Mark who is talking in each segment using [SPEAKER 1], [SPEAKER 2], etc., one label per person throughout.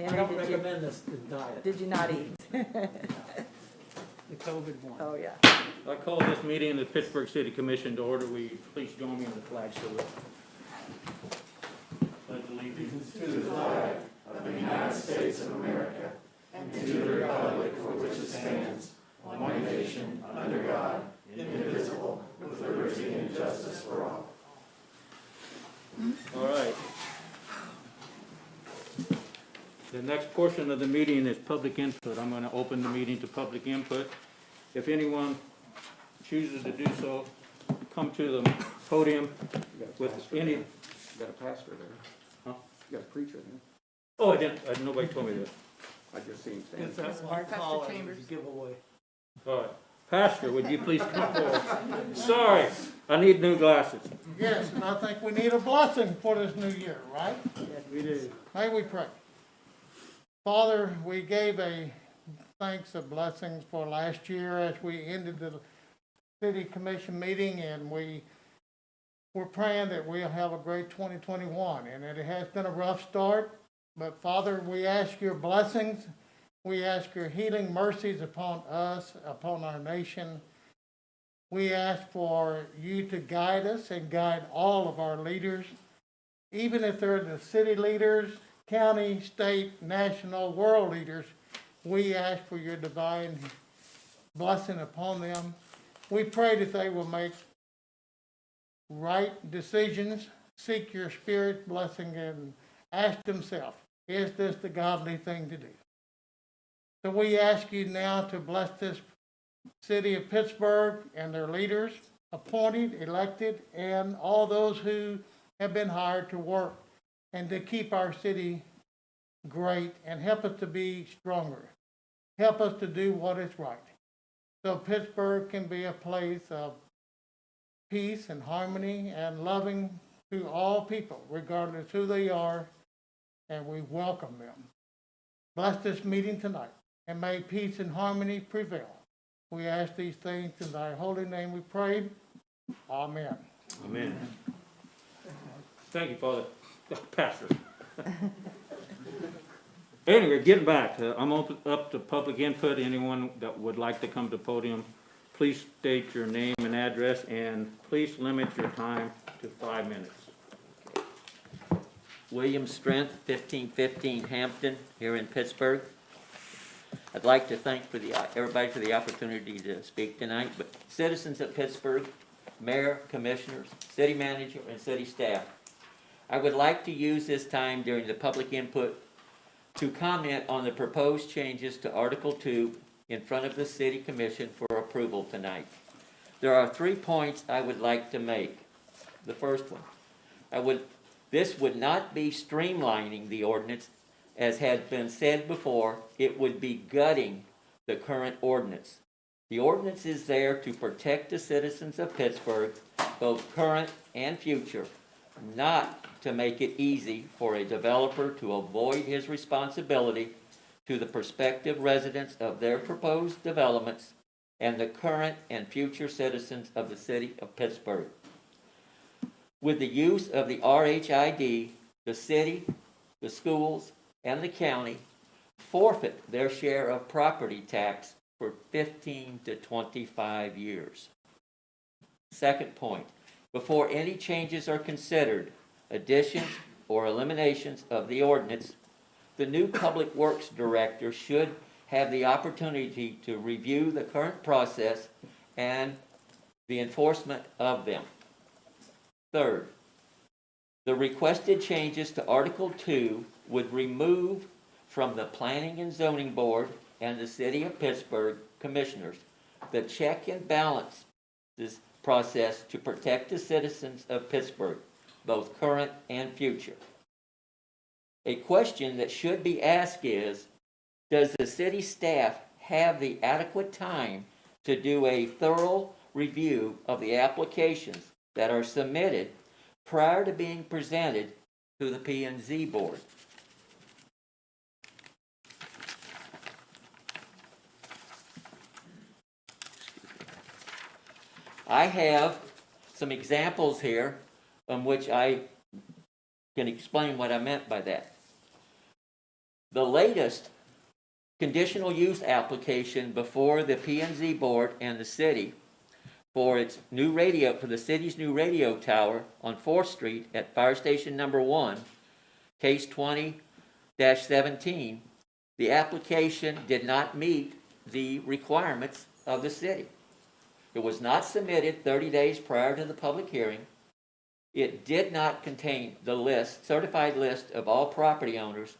[SPEAKER 1] I don't recommend this diet.
[SPEAKER 2] Did you not eat?
[SPEAKER 1] The COVID one.
[SPEAKER 2] Oh, yeah.
[SPEAKER 3] I call this meeting of the Pittsburgh City Commission to order. Will you please join me in the flag salute? Pledge allegiance to the flag
[SPEAKER 4] of the United States of America and to the republic for which it stands, one nation, under God, indivisible, with liberty and justice for all.
[SPEAKER 3] All right. The next portion of the meeting is public input. I'm going to open the meeting to public input. If anyone chooses to do so, come to the podium with any...
[SPEAKER 5] You got a pastor there.
[SPEAKER 3] Huh?
[SPEAKER 5] You got a preacher there.
[SPEAKER 3] Oh, I didn't. Nobody told me that.
[SPEAKER 5] I just seen him
[SPEAKER 1] It's
[SPEAKER 5] standing.
[SPEAKER 1] that one collar is a giveaway.
[SPEAKER 3] All right. Pastor, would you please come forward? Sorry, I need new glasses.
[SPEAKER 6] Yes, and I think we need a blessing for this new year, right?
[SPEAKER 1] Yes, we do.
[SPEAKER 6] May we pray. Father, we gave a thanks, a blessing for last year as we ended the city commission meeting, and we're praying that we'll have a great 2021, and that it has been a rough start. But Father, we ask your blessings. We ask your healing mercies upon us, upon our nation. We ask for you to guide us and guide all of our leaders, even if they're the city leaders, county, state, national, world leaders. We ask for your divine blessing upon them. We pray that they will make right decisions, seek your spirit blessing, and ask themselves, is this the godly thing to do? So we ask you now to bless this city of Pittsburgh and their leaders, appointed, elected, and all those who have been hired to work and to keep our city great and help us to be stronger. Help us to do what is right. So Pittsburgh can be a place of peace and harmony and loving to all people, regardless who they are, and we welcome them. Bless this meeting tonight, and may peace and harmony prevail. We ask these things in thy holy name we pray. Amen.
[SPEAKER 3] Amen. Thank you, Father. Pastor. Anyway, getting back, I'm up to public input. Anyone that would like to come to the podium, please state your name and address, and please limit your time to 5 minutes.
[SPEAKER 7] William Strength, 1515 Hampton, here in Pittsburgh. I'd like to thank everybody for the opportunity to speak tonight, but citizens of Pittsburgh, mayor, commissioners, city manager, and city staff, I would like to use this time during the public input to comment on the proposed changes to Article 2 in front of the City Commission for approval tonight. There are 3 points I would like to make. The first one, this would not be streamlining the ordinance. As has been said before, it would be gutting the current ordinance. The ordinance is there to protect the citizens of Pittsburgh, both current and future, not to make it easy for a developer to avoid his responsibility to the prospective residents of their proposed developments and the current and future citizens of the city of Pittsburgh. With the use of the RHID, the city, the schools, and the county forfeit their share of property tax for 15 to 25 years. Second point, before any changes are considered, additions or eliminations of the ordinance, the new Public Works Director should have the opportunity to review the current process and the enforcement of them. Third, the requested changes to Article 2 would remove from the Planning and Zoning Board and the City of Pittsburgh Commissioners the check and balance this process to protect the citizens of Pittsburgh, both current and future. A question that should be asked is, does the city staff have the adequate time to do a thorough review of the applications that are submitted prior to being presented to the P&Z board? I have some examples here on which I can explain what I meant by that. The latest conditional use application before the P&Z board and the city for its new radio, for the city's new radio tower on 4th Street at Fire Station Number 1, case 20-17, the application did not meet the requirements of the city. It was not submitted 30 days prior to the public hearing. It did not contain the list, certified list of all property owners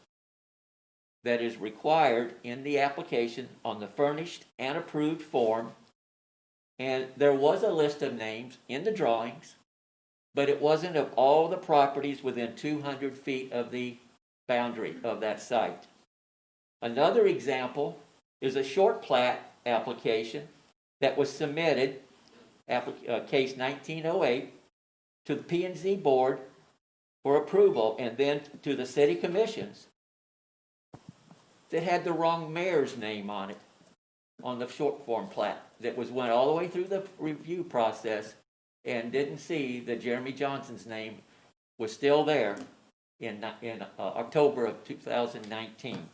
[SPEAKER 7] that is required in the application on the furnished and approved form. And there was a list of names in the drawings, but it wasn't of all the properties within 200 feet of the boundary of that site. Another example is a short plat application that was submitted, case 1908, to the P&Z board for approval and then to the city commissions that had the wrong mayor's name on it, on the short form plat, that went all the way through the review process and didn't see that Jeremy Johnson's name was still there in October of 2019.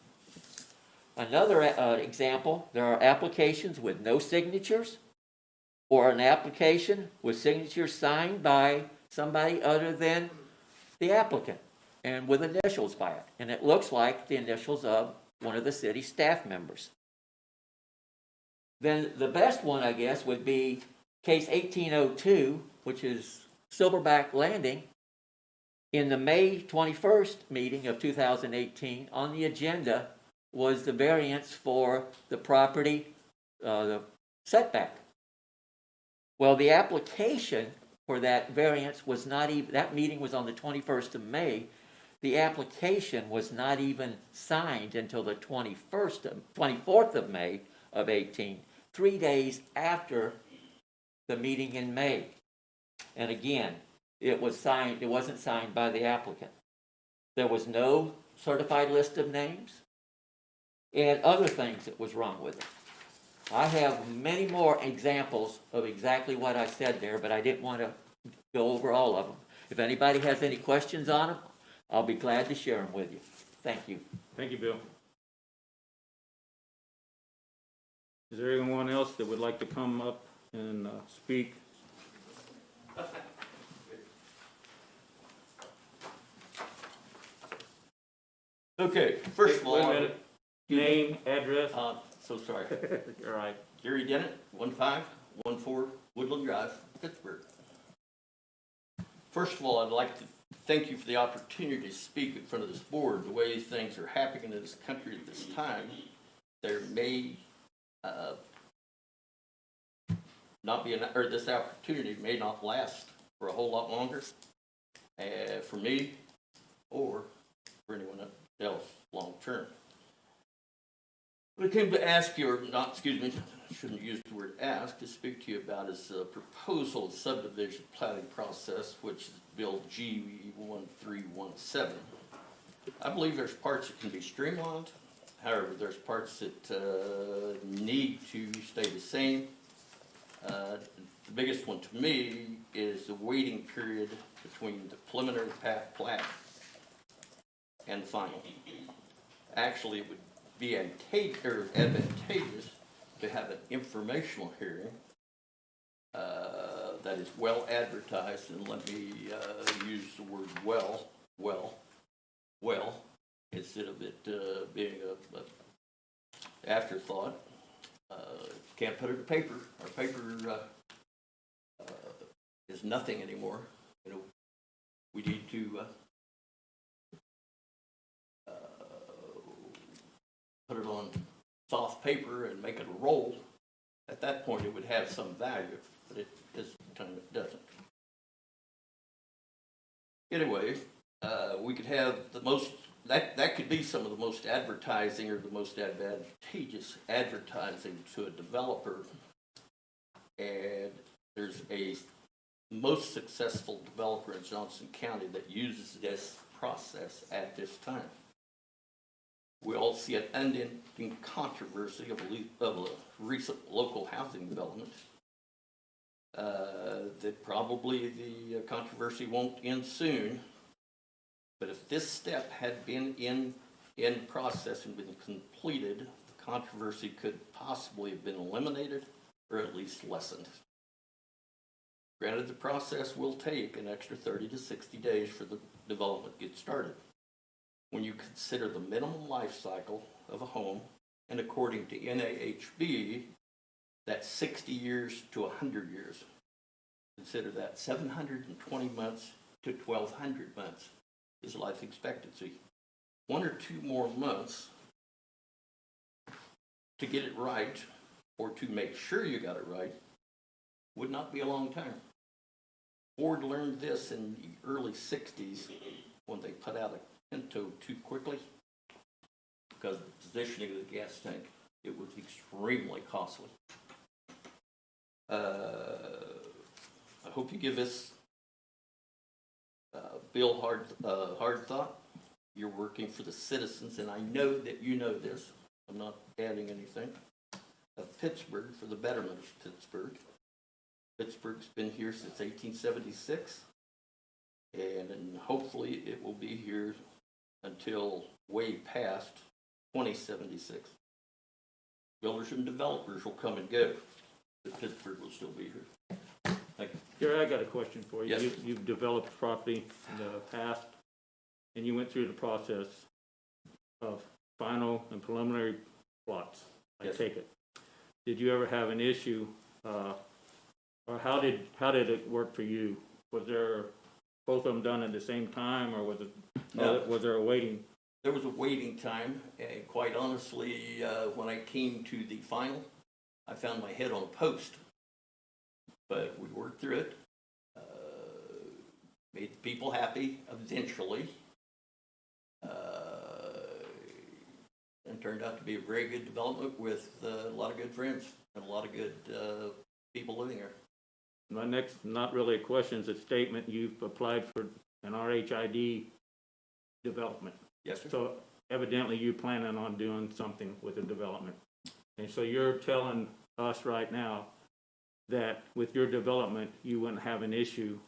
[SPEAKER 7] Another example, there are applications with no signatures or an application with signatures signed by somebody other than the applicant and with initials by it. And it looks like the initials of one of the city staff members. Then the best one, I guess, would be case 1802, which is Silverback Landing. In the May 21st meeting of 2018, on the agenda was the variance for the property, the setback. Well, the application for that variance was not even, that meeting was on the 21st of May. The application was not even signed until the 24th of May of 18, 3 days after the meeting in May. And again, it wasn't signed by the applicant. There was no certified list of names and other things that was wrong with it. I have many more examples of exactly what I said there, but I didn't want to go over all of them. If anybody has any questions on them, I'll be glad to share them with you. Thank you.
[SPEAKER 3] Thank you, Bill. Is there anyone else that would like to come up and speak?
[SPEAKER 2] Okay, first of all,
[SPEAKER 3] Wait a minute. Name, address.
[SPEAKER 2] so sorry. All right, Gary Dennett, 1514 Woodland Drive, Pittsburgh. First of all, I'd like to thank you for the opportunity to speak in front of this board. The way things are happening in this country at this time, there may not be or this opportunity may not last for a whole lot longer for me or for anyone else long term. What I came to ask you, or not, excuse me, I shouldn't use the word ask, to speak to you about is a proposal of subdivision planning process, which is Bill G1317. I believe there's parts that can be streamlined. However, there's parts that need to stay the same. The biggest one to me is the waiting period between the preliminary plat and the final. Actually, it would be advantageous to have an informational hearing that is well advertised, and let me use the word well, instead of it being a afterthought. Can't put it to paper. Our paper is nothing anymore. You know, we need to put it on soft paper and make it roll. At that point, it would have some value, but at this time it doesn't. Anyway, we could have the most, that could be some of the most advertising or the most advantageous advertising to a developer. And there's a most successful developer in Johnson County that uses this process at this time. We all see an unending controversy of a recent local housing development. That probably the controversy won't end soon. But if this step had been in in process and been completed, the controversy could possibly have been eliminated or at least lessened. Granted, the process will take an extra 30 to 60 days for the development to get started. When you consider the minimum life cycle of a home, and according to NAHB, that's 60 years to 100 years. Consider that 720 months to 1,200 months is life expectancy. 1 or 2 more months to get it right, or to make sure you got it right, would not be a long time. Ford learned this in the early 60s when they put out a Pinto too quickly because of the positioning of the gas tank. It was extremely costly. I hope you give this bill hard thought. You're working for the citizens, and I know that you know this. I'm not adding anything. Of Pittsburgh, for the betterment of Pittsburgh. Pittsburgh's been here since 1876, and hopefully it will be here until way past 2076. Builders and developers will come and go, but Pittsburgh will still be here. Thank you.
[SPEAKER 3] Gary, I got a question for you.
[SPEAKER 2] Yes.
[SPEAKER 3] You've developed property in the past, and you went through the process of final and preliminary plots, I
[SPEAKER 2] Yes.
[SPEAKER 3] take it. Did you ever have an issue, or how did it work for you? Was there both of them done at the same time, or was it,
[SPEAKER 2] No.
[SPEAKER 3] was there a waiting?
[SPEAKER 2] There was a waiting time, and quite honestly, when I came to the final, I found my head on a post. But we worked through it, made the people happy eventually, and turned out to be a very good development with a lot of good friends and a lot of good people living there.
[SPEAKER 3] My next, not really a question, is a statement. You've applied for an RHID development.
[SPEAKER 2] Yes, sir.
[SPEAKER 3] So evidently you planning on doing something with the development. And so you're telling us right now that with your development, you wouldn't have an issue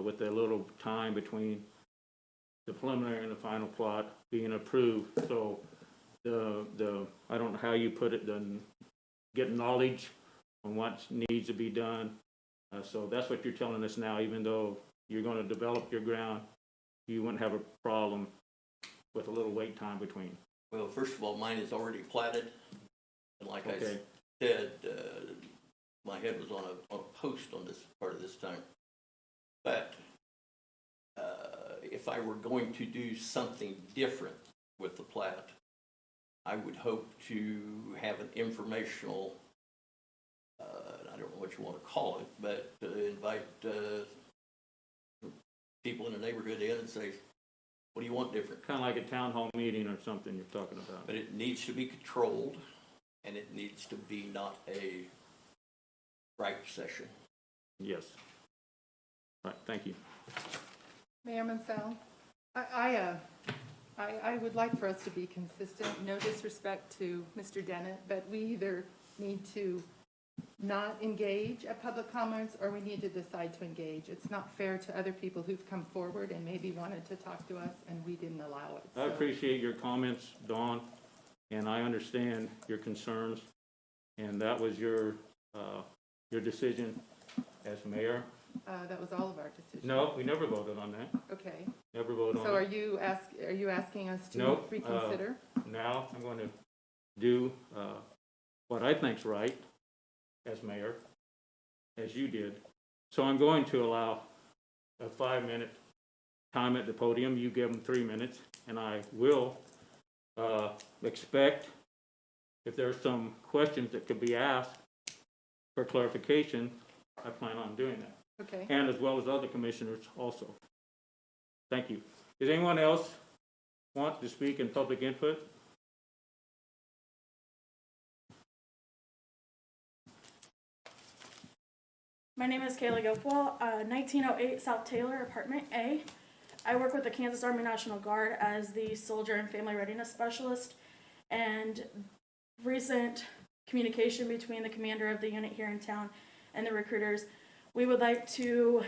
[SPEAKER 3] with the little time between the preliminary and the final plot being approved. So I don't know how you put it, get knowledge on what needs to be done. So that's what you're telling us now, even though you're going to develop your ground, you wouldn't have a problem with a little wait time between.
[SPEAKER 2] Well, first of all, mine is already platted, and like
[SPEAKER 3] Okay.
[SPEAKER 2] I said, my head was on a post on this part of this time. But if I were going to do something different with the plat, I would hope to have an informational, I don't know what you want to call it, but invite people in the neighborhood in and say, what do you want different?
[SPEAKER 3] Kind of like a town hall meeting or something you're talking about.
[SPEAKER 2] But it needs to be controlled, and it needs to be not a gripe session.
[SPEAKER 3] Yes. Right, thank you.
[SPEAKER 8] Mayor Mansell, I would like for us to be consistent, no disrespect to Mr. Dennett, but we either need to not engage at public comments or we need to decide to engage. It's not fair to other people who've come forward and maybe wanted to talk to us and we didn't allow it.
[SPEAKER 3] I appreciate your comments, Dawn, and I understand your concerns. And that was your decision as mayor.
[SPEAKER 8] That was all of our decisions.
[SPEAKER 3] No, we never voted on that.
[SPEAKER 8] Okay.
[SPEAKER 3] Never voted on
[SPEAKER 8] So are
[SPEAKER 3] it.
[SPEAKER 8] you asking us to
[SPEAKER 3] Nope,
[SPEAKER 8] reconsider?
[SPEAKER 3] Now I'm going to do what I think's right as mayor, as you did. So I'm going to allow a 5-minute time at the podium. You give them 3 minutes, and I will expect if there's some questions that could be asked for clarification, I plan on doing that.
[SPEAKER 8] Okay.
[SPEAKER 3] And as well as other commissioners also. Thank you. Does anyone else want to speak in public input?
[SPEAKER 9] My name is Kayla Gopwell, 1908 South Taylor, Apartment A. I work with the Kansas Army National Guard as the Soldier and Family Readiness Specialist, and recent communication between the commander of the unit here in town and the recruiters. We would like to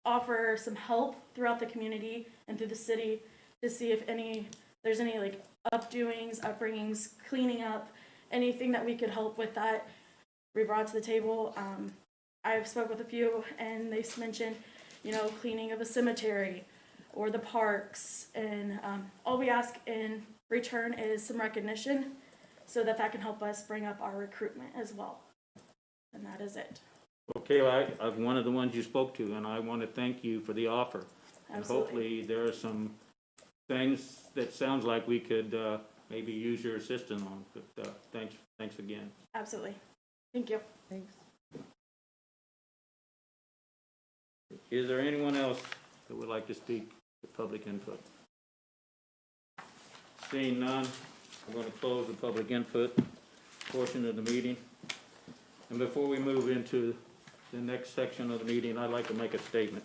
[SPEAKER 9] offer some help throughout the community and through the city to see if any there's any like updoings, upbringings, cleaning up, anything that we could help with that, we brought to the table. I've spoke with a few, and they mentioned, you know, cleaning of a cemetery or the parks, and all we ask in return is some recognition, so that can help us bring up our recruitment as well. And that is it.
[SPEAKER 3] Okay, I'm one of the ones you spoke to, and I want to thank you for the offer. And
[SPEAKER 9] Absolutely.
[SPEAKER 3] hopefully there are some things that sounds like we could maybe use your assistance on. But thanks again.
[SPEAKER 9] Absolutely. Thank you.
[SPEAKER 6] Thanks.
[SPEAKER 3] Is there anyone else that would like to speak to public input? Seeing none, I'm going to close the public input portion of the meeting. And before we move into the next section of the meeting, I'd like to make a statement.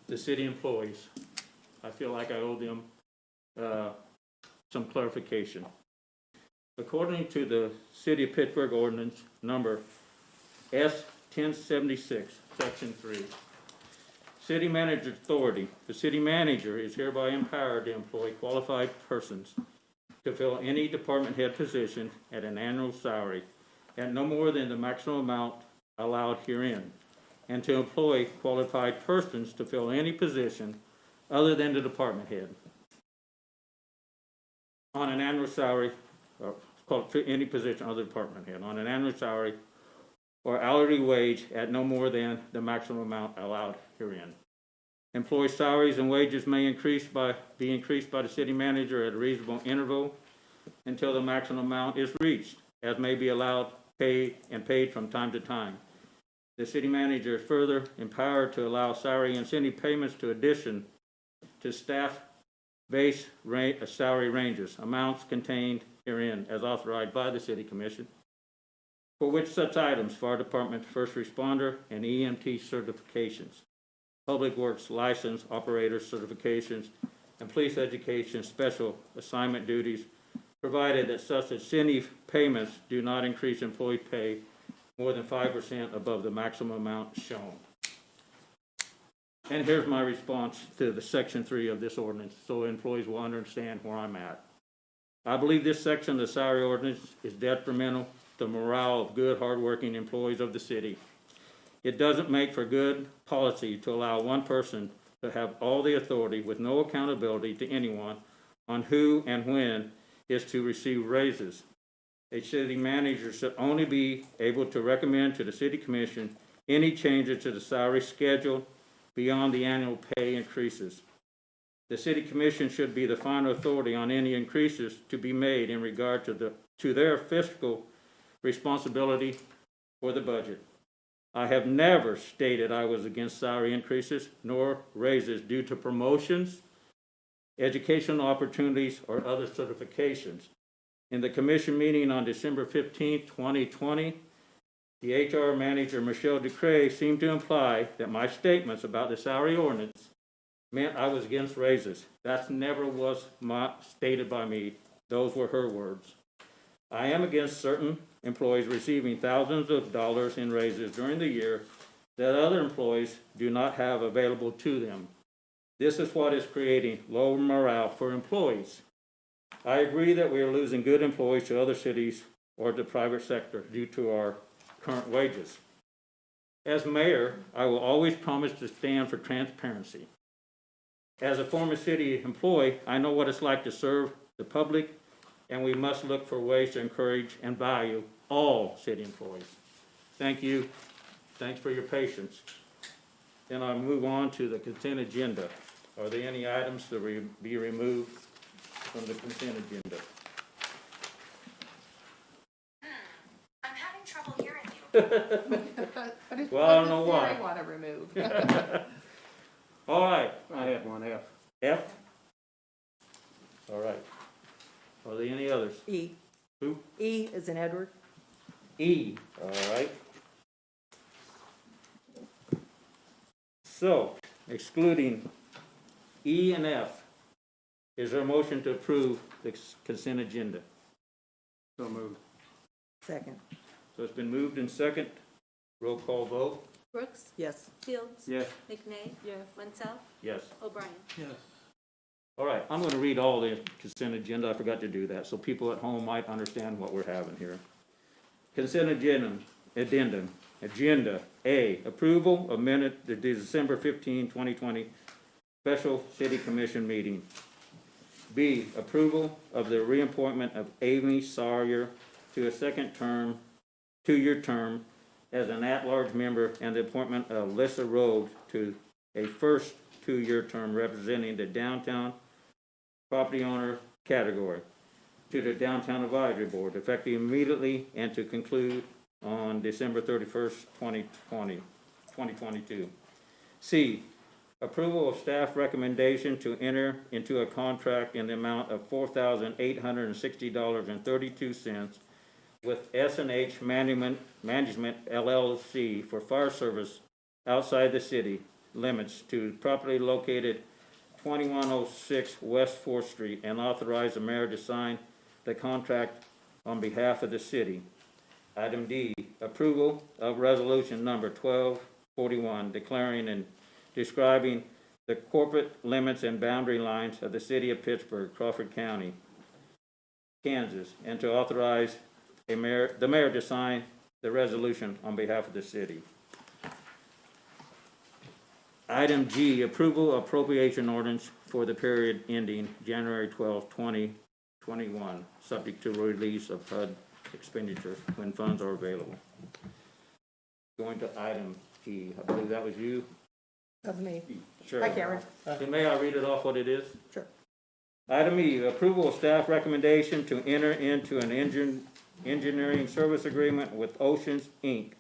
[SPEAKER 3] The city employees, I feel like I owe them some clarification. According to the City of Pittsburgh ordinance number S-1076, Section 3, City Manager Authority, the city manager is hereby empowered to employ qualified persons to fill any department head position at an annual salary at no more than the maximum amount allowed herein, and to employ qualified persons to fill any position other than the department head on an annual salary, or called any position other department head, on an annual salary or hourly wage at no more than the maximum amount allowed herein. Employee salaries and wages may be increased by the city manager at a reasonable interval until the maximum amount is reached, as may be allowed, paid from time to time. The city manager is further empowered to allow salary and incentive payments to addition to staff base salary ranges, amounts contained herein as authorized by the City Commission, for which such items, fire department, first responder, and EMT certifications, public works license operator certifications, and police education special assignment duties, provided that such incentive payments do not increase employee pay more than 5% above the maximum amount shown. And here's my response to the Section 3 of this ordinance, so employees will understand where I'm at. I believe this section of the salary ordinance is detrimental to the morale of good, hardworking employees of the city. It doesn't make for good policy to allow one person to have all the authority with no accountability to anyone on who and when is to receive raises. A city manager should only be able to recommend to the City Commission any changes to the salary schedule beyond the annual pay increases. The City Commission should be the final authority on any increases to be made in regard to their fiscal responsibility for the budget. I have never stated I was against salary increases nor raises due to promotions, educational opportunities, or other certifications. In the commission meeting on December 15, 2020, the HR manager, Michelle DeCray, seemed to imply that my statements about the salary ordinance meant I was against raises. That never was stated by me. Those were her words. I am against certain employees receiving thousands of dollars in raises during the year that other employees do not have available to them. This is what is creating low morale for employees. I agree that we are losing good employees to other cities or the private sector due to our current wages. As mayor, I will always promise to stand for transparency. As a former city employee, I know what it's like to serve the public, and we must look for ways to encourage and value all city employees. Thank you. Thanks for your patience. Then I'll move on to the consent agenda. Are there any items to be removed from the consent agenda?
[SPEAKER 10] I'm having trouble hearing you.
[SPEAKER 8] What is,
[SPEAKER 3] Well, I don't
[SPEAKER 8] what
[SPEAKER 3] know
[SPEAKER 8] does
[SPEAKER 3] why.
[SPEAKER 8] Siri want to remove?
[SPEAKER 3] All right.
[SPEAKER 5] I had one F.
[SPEAKER 3] F? All right. Are there any others?
[SPEAKER 11] E.
[SPEAKER 3] Who?
[SPEAKER 11] E is in Edward.
[SPEAKER 3] E, all right. So, excluding E and F, is there a motion to approve the consent agenda?
[SPEAKER 5] So moved.
[SPEAKER 11] Second.
[SPEAKER 3] So it's been moved and second. Roll call vote?
[SPEAKER 10] Brooks,
[SPEAKER 11] Yes.
[SPEAKER 10] Fields,
[SPEAKER 3] Yes.
[SPEAKER 10] McNay,
[SPEAKER 8] Yes.
[SPEAKER 10] Wenzel,
[SPEAKER 3] Yes.
[SPEAKER 10] O'Brien.
[SPEAKER 1] Yes.
[SPEAKER 3] All right, I'm gonna read all the consent agenda, I forgot to do that, so people at home might understand what we're having here. Consent agenda A, approval of minute, the December 15, 2020 special city commission meeting. B, approval of the reappointment of Amy Sawyer to a second term, 2-year term as an at-large member, and the appointment of Lissa Rhodes to a first 2-year term representing the downtown property owner category to the Downtown Advisory Board, effective immediately and to conclude on December 31st, 2022. C, approval of staff recommendation to enter into a contract in the amount of $4,860.32 with S&H Management LLC for fire service outside the city limits to property located 2106 West 4th Street, and authorize the mayor to sign the contract on behalf of the city. Item D, approval of resolution number 1241, declaring and describing the corporate limits and boundary lines of the city of Pittsburgh, Crawford County, Kansas, and to authorize the mayor to sign the resolution on behalf of the city. Item G, approval of appropriation ordinance for the period ending January 12, 2021, subject to release of HUD expenditures when funds are available. Going to item E, I believe that was you.
[SPEAKER 11] That's me.
[SPEAKER 3] Sure.
[SPEAKER 11] Hi, Cameron.
[SPEAKER 3] Then may I read it off what it is?
[SPEAKER 11] Sure.
[SPEAKER 3] Item E, approval of staff recommendation to enter into an engineering service agreement with Oceland Inc.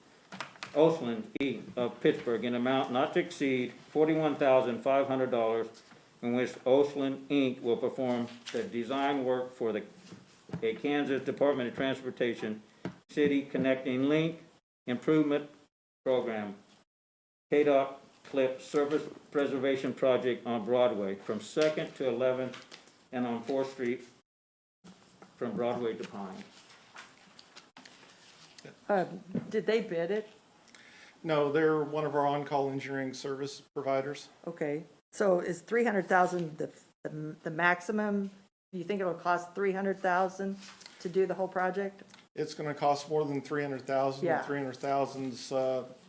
[SPEAKER 3] of Pittsburgh in amount not to exceed $41,500, in which Oceland Inc. will perform the design work for a Kansas Department of Transportation City Connecting Link Improvement Program, KDOT Clip Surface Preservation Project on Broadway from 2nd to 11th and on 4th Street from Broadway to Pine.
[SPEAKER 11] Did they bid it?
[SPEAKER 6] No, they're one of our on-call engineering service providers.
[SPEAKER 11] Okay, so is 300,000 the maximum? Do you think it'll cost 300,000 to do the whole project?
[SPEAKER 6] It's gonna cost more than 300,000.
[SPEAKER 11] Yeah.
[SPEAKER 6] 300,000's,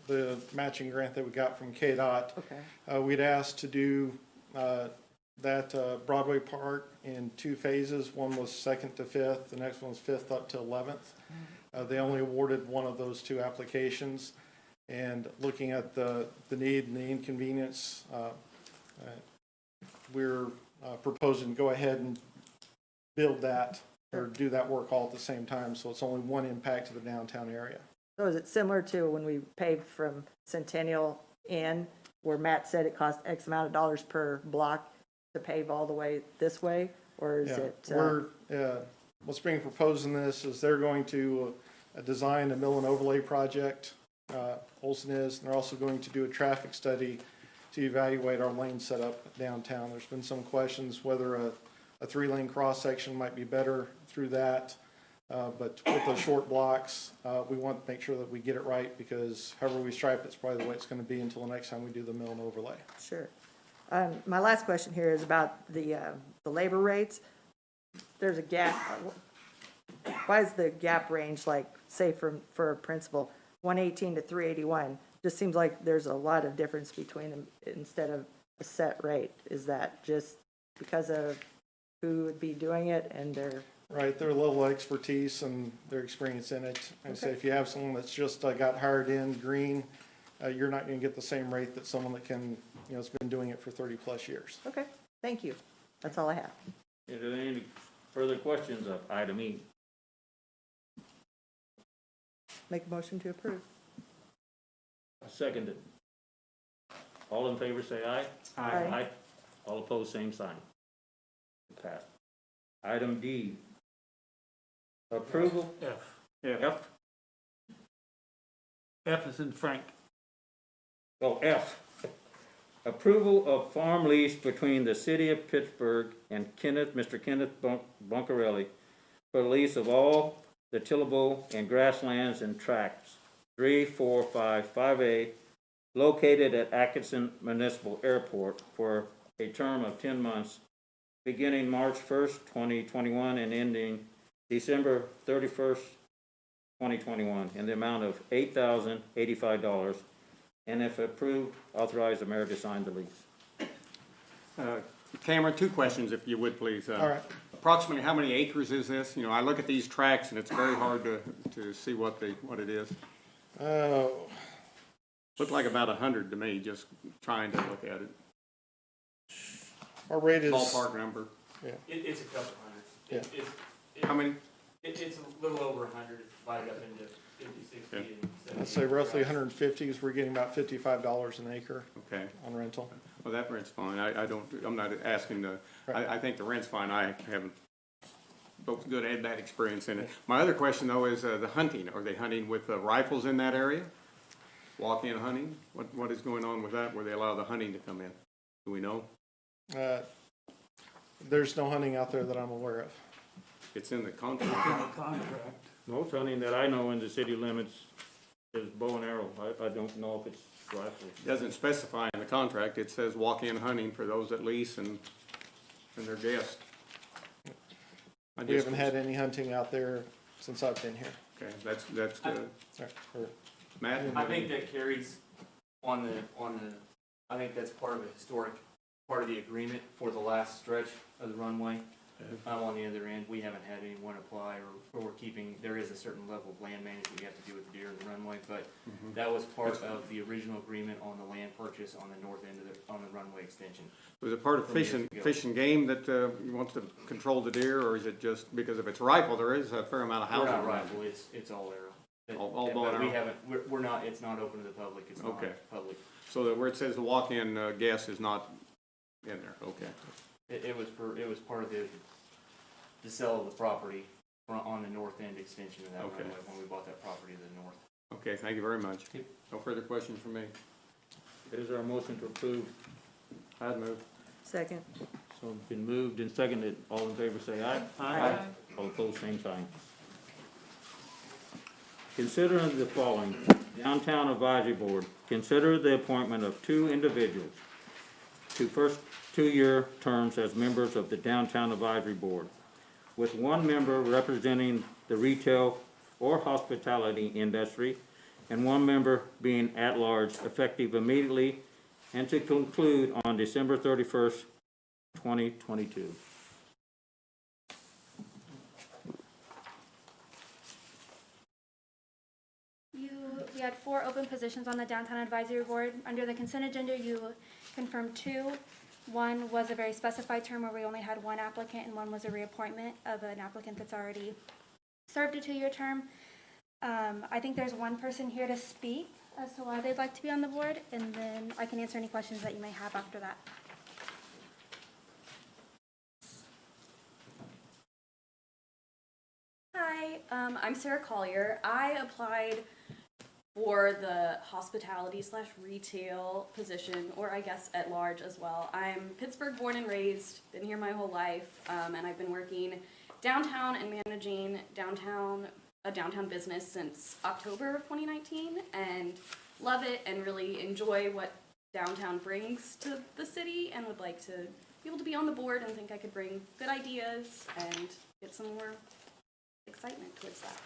[SPEAKER 6] the matching grant that we got from KDOT.
[SPEAKER 11] Okay,
[SPEAKER 6] We'd asked to do, that Broadway part in 2 phases. One was 2nd to 5th, the next one was 5th up to 11th. They only awarded one of those 2 applications. And looking at the need and the inconvenience, we're proposing to go ahead and build that or do that work all at the same time, so it's only one impact to the downtown area.
[SPEAKER 11] so is it similar to when we paved from Centennial in, where Matt said it cost X amount of dollars per block to pave all the way this way, or is it?
[SPEAKER 6] What's being proposed in this is they're going to design a mill and overlay project, Olson is, and they're also going to do a traffic study to evaluate our lane setup downtown. There's been some questions whether a 3-lane cross-section might be better through that, but with those short blocks, we want to make sure that we get it right, because however we stripe it's probably the way it's going to be until the next time we do the mill and overlay.
[SPEAKER 11] Sure. My last question here is about the labor rates. There's a gap. Why is the gap range, like, say for a principal, 118 to 381? Just seems like there's a lot of difference between them instead of a set rate. Is that just because of who would be doing it and their?
[SPEAKER 6] Right, their level of expertise and their experience in it. And so
[SPEAKER 11] Okay.
[SPEAKER 6] if you have someone that's just got hired in green, you're not going to get the same rate that someone that can, has been doing it for 30+ years.
[SPEAKER 11] Okay, thank you. That's all I have.
[SPEAKER 3] Is there any further questions of item E?
[SPEAKER 11] Make a motion to approve.
[SPEAKER 3] Seconded. All in favor say aye.
[SPEAKER 11] Aye.
[SPEAKER 3] All opposed, same sign. Passed. Item D. Approval. F.
[SPEAKER 1] F is in Frank.
[SPEAKER 3] Oh, F. Approval of farm lease between the city of Pittsburgh and Mr. Kenneth Buncarelli for lease of all the tillable and grasslands and tracts 3, 4, 5, 5A located at Atkinson Municipal Airport for a term of 10 months beginning March 1st, 2021, and ending December 31st, 2021, in the amount of $8,085, and if approved, authorize the mayor to sign the lease.
[SPEAKER 5] Cameron, two questions, if you would, please.
[SPEAKER 6] All right.
[SPEAKER 5] Approximately how many acres is this? You know, I look at these tracks and it's very hard to see what it is. Looked like about 100 to me, just trying to look at it.
[SPEAKER 6] Our rate is.
[SPEAKER 5] Ballpark number.
[SPEAKER 12] It's a couple hundred.
[SPEAKER 6] Yeah.
[SPEAKER 5] How many?
[SPEAKER 12] It's a little over 100, divided up into 50, 60, and 70.
[SPEAKER 6] I'd say roughly 150, because we're getting about $55 an acre
[SPEAKER 5] Okay.
[SPEAKER 6] on rental.
[SPEAKER 5] Well, that rent's fine. I'm not asking the,
[SPEAKER 6] Right.
[SPEAKER 5] I think the rent's fine. I haven't both good and bad experience in it. My other question though is the hunting. Are they hunting with rifles in that area? Walk-in hunting? What is going on with that, where they allow the hunting to come in? Do we know?
[SPEAKER 6] There's no hunting out there that I'm aware of.
[SPEAKER 5] It's in the contract.
[SPEAKER 1] Contract.
[SPEAKER 3] Most hunting that I know in the city limits is bow and arrow. I don't know if it's rifle.
[SPEAKER 5] It doesn't specify in the contract. It says walk-in hunting for those that lease and their guests.
[SPEAKER 6] We haven't had any hunting out there since I've been here.
[SPEAKER 5] Okay, that's good. Matt?
[SPEAKER 12] I think that carries on the, I think that's part of a historic, part of the agreement for the last stretch of the runway. On the other end, we haven't had anyone apply, or we're keeping, there is a certain level of land management you have to do with the deer and the runway, but that was part of the original agreement on the land purchase on the north end of on the runway extension.
[SPEAKER 5] Was it part of fish and game that wants to control the deer, or is it just because if it's rifle, there is a fair amount of housing?
[SPEAKER 12] We're not rifle, it's all arrow.
[SPEAKER 5] All bow and
[SPEAKER 12] But we
[SPEAKER 5] arrow?
[SPEAKER 12] haven't, we're not, it's not open to the public, it's not
[SPEAKER 5] Okay.
[SPEAKER 12] public.
[SPEAKER 5] So that where it says the walk-in guest is not in there, okay.
[SPEAKER 12] It was part of the sale of the property on the north end extension of that
[SPEAKER 5] Okay.
[SPEAKER 12] runway when we bought that property to the north.
[SPEAKER 5] Okay, thank you very much. No further questions from me.
[SPEAKER 3] Is there a motion to approve?
[SPEAKER 5] I'd move.
[SPEAKER 11] Second.
[SPEAKER 3] So it's been moved and seconded. All in favor say aye.
[SPEAKER 8] Aye.
[SPEAKER 3] All opposed, same sign. Considering the following, Downtown Advisory Board, consider the appointment of two individuals to first two-year terms as members of the Downtown Advisory Board, with one member representing the retail or hospitality industry, and one member being at-large, effective immediately, and to conclude on December 31st, 2022.
[SPEAKER 13] We had 4 open positions on the Downtown Advisory Board. Under the consent agenda, you confirmed 2. One was a very specified term where we only had 1 applicant, and one was a reappointment of an applicant that's already served a 2-year term. I think there's one person here to speak as to why they'd like to be on the board, and then I can answer any questions that you may have after that.
[SPEAKER 14] Hi, I'm Sarah Collier. I applied for the hospitality/retail position, or I guess at large as well. I'm Pittsburgh born and raised, been here my whole life, and I've been working downtown and managing a downtown business since October of 2019, and love it and really enjoy what downtown brings to the city, and would like to be able to be on the board and think I could bring good ideas and get some more excitement towards that.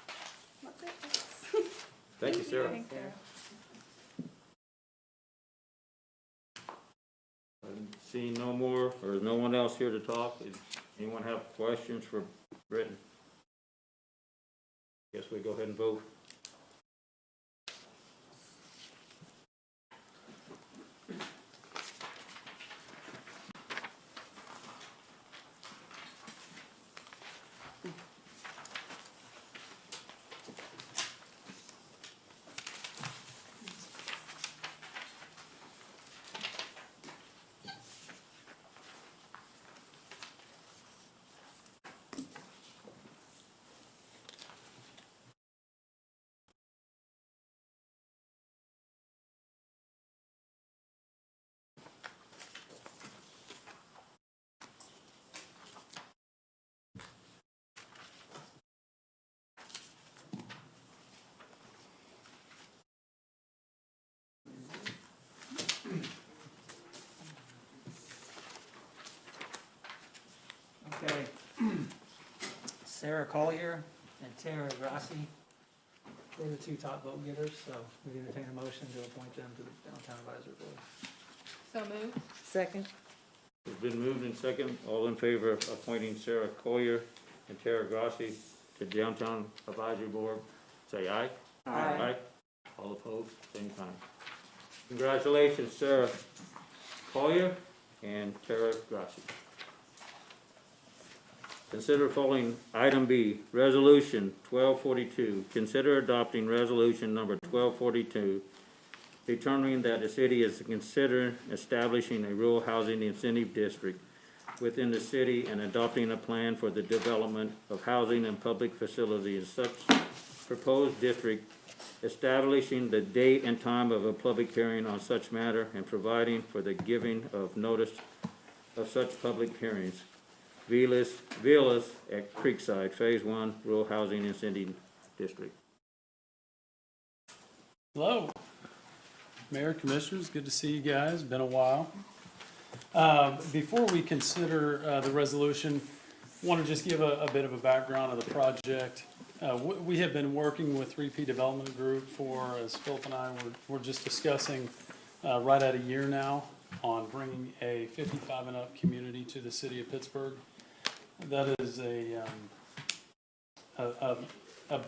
[SPEAKER 14] That's it. Thanks.
[SPEAKER 3] Thank you, Sarah.
[SPEAKER 8] Thanks, Sarah.
[SPEAKER 3] Seeing no more, or no one else here to talk, does anyone have questions for Britton? Guess we go ahead and vote.
[SPEAKER 1] Okay. Sarah Collier and Tara Grassi were the two top vote getters, so we entertain a motion to appoint them to the Downtown Advisory Board.
[SPEAKER 8] So moved.
[SPEAKER 11] Second?
[SPEAKER 3] It's been moved in second. All in favor of appointing Sarah Collier and Tara Grassi to Downtown Advisory Board, say aye.
[SPEAKER 11] Aye.
[SPEAKER 3] All opposed, same sign. Congratulations, Sarah Collier and Tara Grassi. Consider following item B, resolution 1242. Consider adopting resolution number 1242, determining that the city is considering establishing a rural housing incentive district within the city and adopting a plan for the development of housing and public facilities in such proposed district, establishing the date and time of a public hearing on such matter, and providing for the giving of notice of such public hearings. Villas at Creekside, Phase 1, Rural Housing Incentive District.
[SPEAKER 15] Hello, Mayor, Commissioners, good to see you guys, been a while. Before we consider the resolution, I want to just give a bit of a background of the project. We have been working with 3P Development Group for, as Philip and I were just discussing, right at a year now on bringing a 55 and up community to the city of Pittsburgh. That is a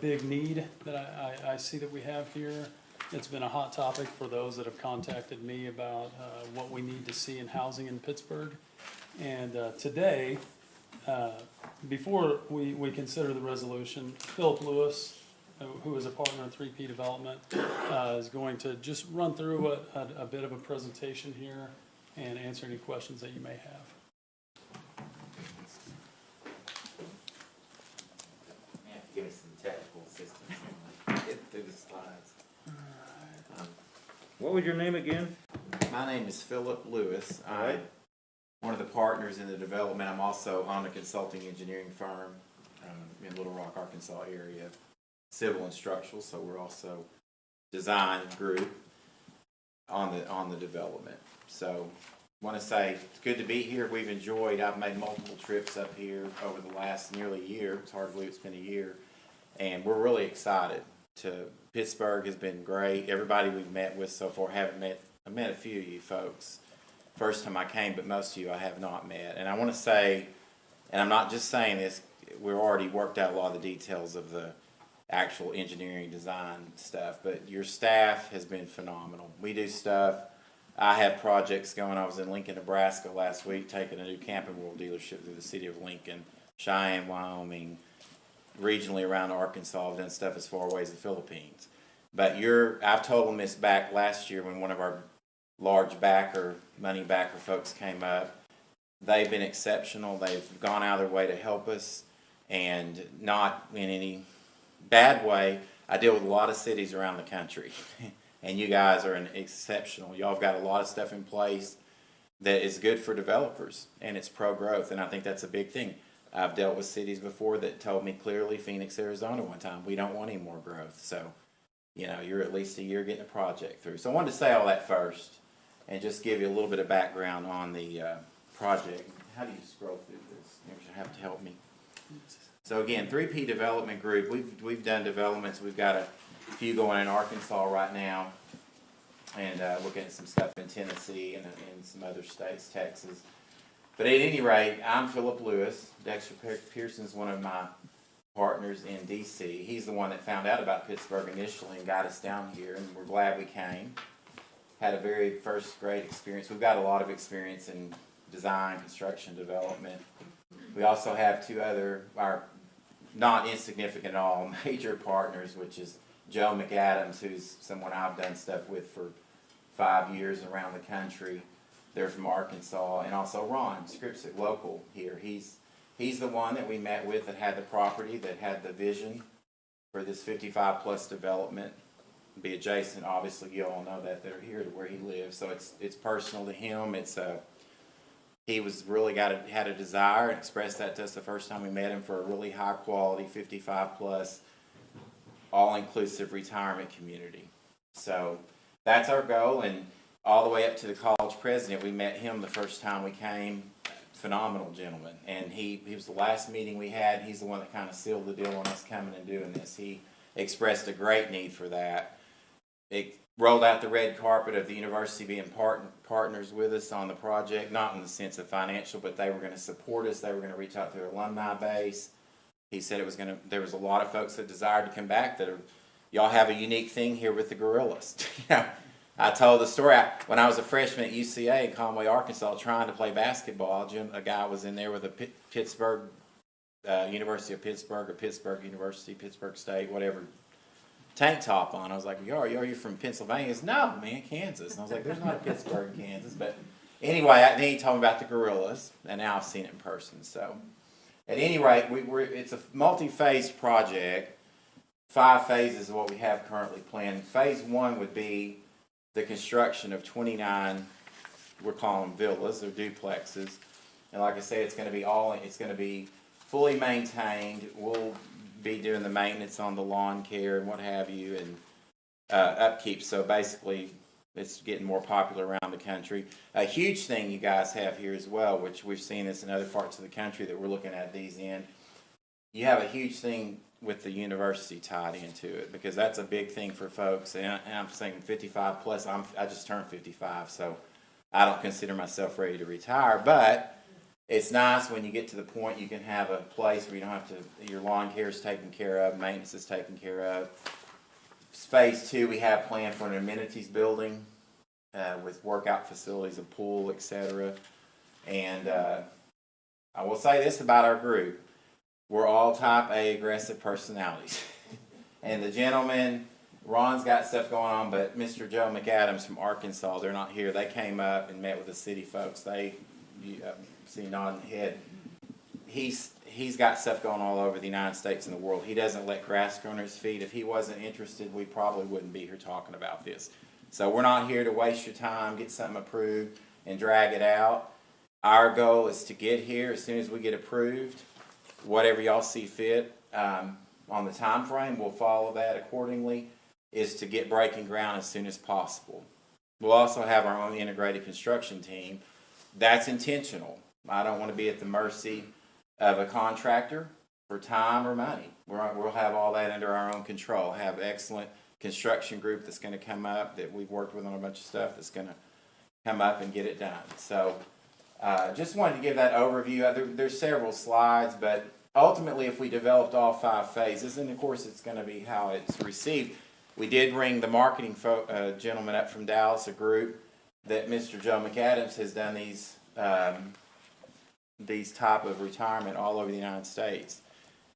[SPEAKER 15] big need that I see that we have here. It's been a hot topic for those that have contacted me about what we need to see in housing in Pittsburgh. And today, before we consider the resolution, Philip Lewis, who is a partner in 3P Development, is going to just run through a bit of a presentation here and answer any questions that you may have.
[SPEAKER 16] Give me some technical assistance. Get through the slides.
[SPEAKER 3] What was your name again?
[SPEAKER 16] My name is Philip Lewis. I'm one of the partners in the development. I'm also on a consulting engineering firm in Little Rock, Arkansas area, civil and structural. So we're also design group on the development. So I want to say it's good to be here. I've made multiple trips up here over the last nearly year. It's hard to believe it's been a year. And we're really excited. Pittsburgh has been great. Everybody we've met with so far, I've met a few of you folks. First time I came, but most of you I have not met. And I want to say, and I'm not just saying this, we've already worked out a lot of the details of the actual engineering design stuff, but your staff has been phenomenal. We do stuff. I have projects going. I was in Lincoln, Nebraska last week taking a new Camping World dealership through the city of Lincoln, Cheyenne, Wyoming, regionally around Arkansas. I've done stuff as far away as the Philippines. But I've told them this back last year when one of our large money backer folks came up. They've been exceptional. They've gone out of their way to help us, and not in any bad way. I deal with a lot of cities around the country. And you guys are exceptional. Y'all have got a lot of stuff in place that is good for developers, and it's pro-growth, and I think that's a big thing. I've dealt with cities before that told me clearly, Phoenix, Arizona one time, we don't want any more growth. So, you're at least a year getting a project through. So I wanted to say all that first and just give you a little bit of background on the project. How do you scroll through this? You have to help me. So again, 3P Development Group, we've done developments. We've got a few going in Arkansas right now, and looking at some stuff in Tennessee and in some other states, Texas. But at any rate, I'm Philip Lewis. Dexter Pearson's one of my partners in D.C. He's the one that found out about Pittsburgh initially and got us down here, and we're glad we came. Had a very first grade experience. We've got a lot of experience in design, construction, development. We also have two other, our not insignificant at all, major partners, which is Joe McAdams, who's someone I've done stuff with for 5 years around the country. They're from Arkansas, and also Ron Skripczyk, local here. He's the one that we met with that had the property, that had the vision for this 55-plus development. Be adjacent, obviously, you all know that they're here to where he lives, so it's personal to him. He was really had a desire and expressed that to us the first time we met him for a really high quality 55-plus all-inclusive retirement community. So that's our goal, and all the way up to the college president. We met him the first time we came phenomenal gentleman, and he was the last meeting we had. He's the one that kind of sealed the deal on us coming and doing this. He expressed a great need for that. It rolled out the red carpet of the university being partners with us on the project, not in the sense of financial, but they were going to support us. They were going to reach out to their alumni base. He said there was a lot of folks that desired to come back y'all have a unique thing here with the gorillas. I told the story. When I was a freshman at UCA in Conway, Arkansas, trying to play basketball, a guy was in there with a Pittsburgh, University of Pittsburgh, or Pittsburgh University, Pittsburgh State, whatever, tank top on. I was like, you're from Pennsylvania? He said, no, man, Kansas. And I was like, there's not a Pittsburgh in Kansas. But anyway, then he told me about the gorillas, and now I've seen it in person. So at any rate, it's a multi-phase project. 5 phases is what we have currently planned. Phase 1 would be the construction of 29, we're calling them villas or duplexes. And like I said, it's going to be fully maintained. We'll be doing the maintenance on the lawn care and what have you, and upkeep. So basically, it's getting more popular around the country. A huge thing you guys have here as well, which we've seen this in other parts of the country that we're looking at these in. You have a huge thing with the university tied into it, because that's a big thing for folks. And I'm saying 55 plus. I just turned 55, so I don't consider myself ready to retire. But it's nice when you get to the point you can have a place where you don't have to. Your lawn care is taken care of, maintenance is taken care of. Phase 2, we have planned for an amenities building with workout facilities, a pool, etc. And I will say this about our group. We're all type A aggressive personalities. And the gentleman, Ron's got stuff going on, but Mr. Joe McAdams from Arkansas, they're not here. They came up and met with the city folks. You see nodding head. He's got stuff going all over the United States and the world. He doesn't let grass grow under his feet. If he wasn't interested, we probably wouldn't be here talking about this. So we're not here to waste your time, get something approved, and drag it out. Our goal is to get here as soon as we get approved. Whatever y'all see fit on the time frame, we'll follow that accordingly, is to get breaking ground as soon as possible. We'll also have our own integrated construction team. That's intentional. I don't want to be at the mercy of a contractor for time or money. We'll have all that under our own control. Have excellent construction group that's going to come up, that we've worked with on a bunch of stuff, that's going to come up and get it done. So just wanted to give that overview. There's several slides, but ultimately if we developed all 5 phases, and of course it's going to be how it's received. We did bring the marketing gentleman up from Dallas, a group that Mr. Joe McAdams has done these type of retirement all over the United States.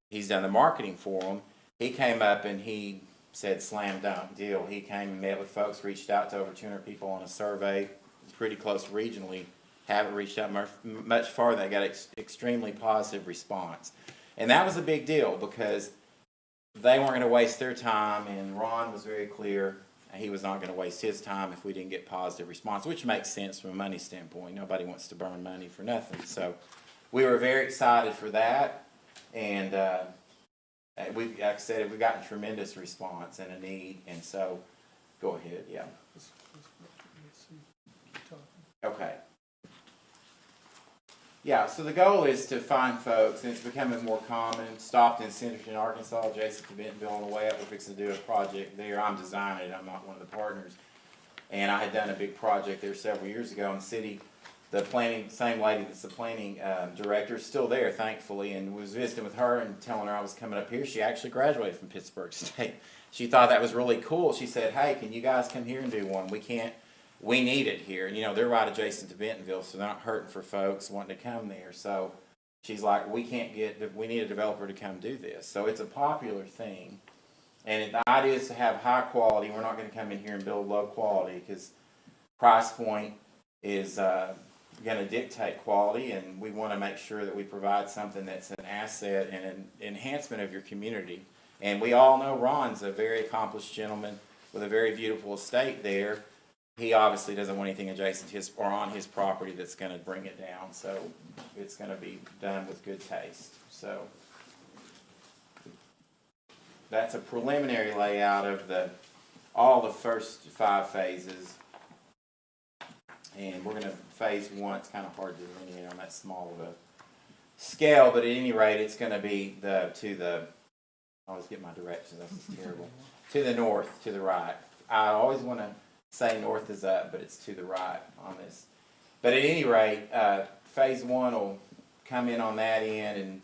[SPEAKER 16] He's done the marketing for them. He came up and he said slam dunk deal. He came and met with folks, reached out to over 200 people on a survey, pretty close regionally. Haven't reached out much farther. They got extremely positive response. And that was a big deal because they weren't going to waste their time, and Ron was very clear he was not going to waste his time if we didn't get positive response, which makes sense from a money standpoint. Nobody wants to burn money for nothing. So we were very excited for that, and like I said, we've gotten tremendous response and a need, and so go ahead, yeah. Okay. Yeah, so the goal is to find folks, and it's becoming more common. Stopped in Centerton, Arkansas, adjacent to Bentonville on the way up. We're fixing to do a project there. I'm designing it. I'm not one of the partners. And I had done a big project there several years ago in the city. The planning, same lady that's the planning director is still there, thankfully, and was visiting with her and telling her I was coming up here. She actually graduated from Pittsburgh State. She thought that was really cool. She said, hey, can you guys come here and do one? We need it here. And, they're right adjacent to Bentonville, so they're not hurting for folks wanting to come there. So she's like, we need a developer to come do this. So it's a popular thing. And the idea is to have high quality. We're not going to come in here and build low quality because price point is going to dictate quality. And we want to make sure that we provide something that's an asset and an enhancement of your community. And we all know Ron's a very accomplished gentleman with a very beautiful estate there. He obviously doesn't want anything adjacent to his or on his property that's going to bring it down. So it's going to be done with good taste. So that's a preliminary layout of all the first 5 phases. And we're gonna phase one, it's kinda hard to delineate on that small of a scale, but at any rate, it's gonna be I always get my directions, that's just terrible. To the north, to the right. I always wanna say north is up, but it's to the right on this. But at any rate, phase one will come in on that end, and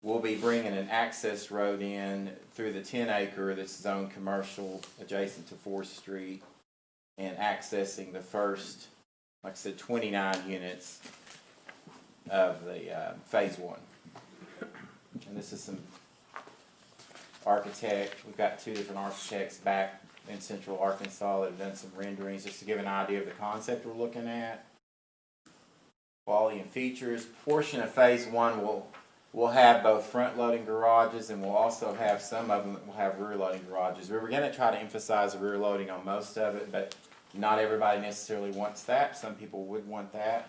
[SPEAKER 16] we'll be bringing an access road in through the 10-acre that's zoned commercial adjacent to 4th Street, and accessing the first, like I said, 29 units of the phase one. And this is some architect. We've got 2 different architects back in Central Arkansas that have done some renderings just to give an idea of the concept we're looking at. Quality and features. Portion of phase one will have both front-loading garages, and we'll also have some of them that will have rear-loading garages. We were going to try to emphasize the rear loading on most of it, but not everybody necessarily wants that. Some people would want that.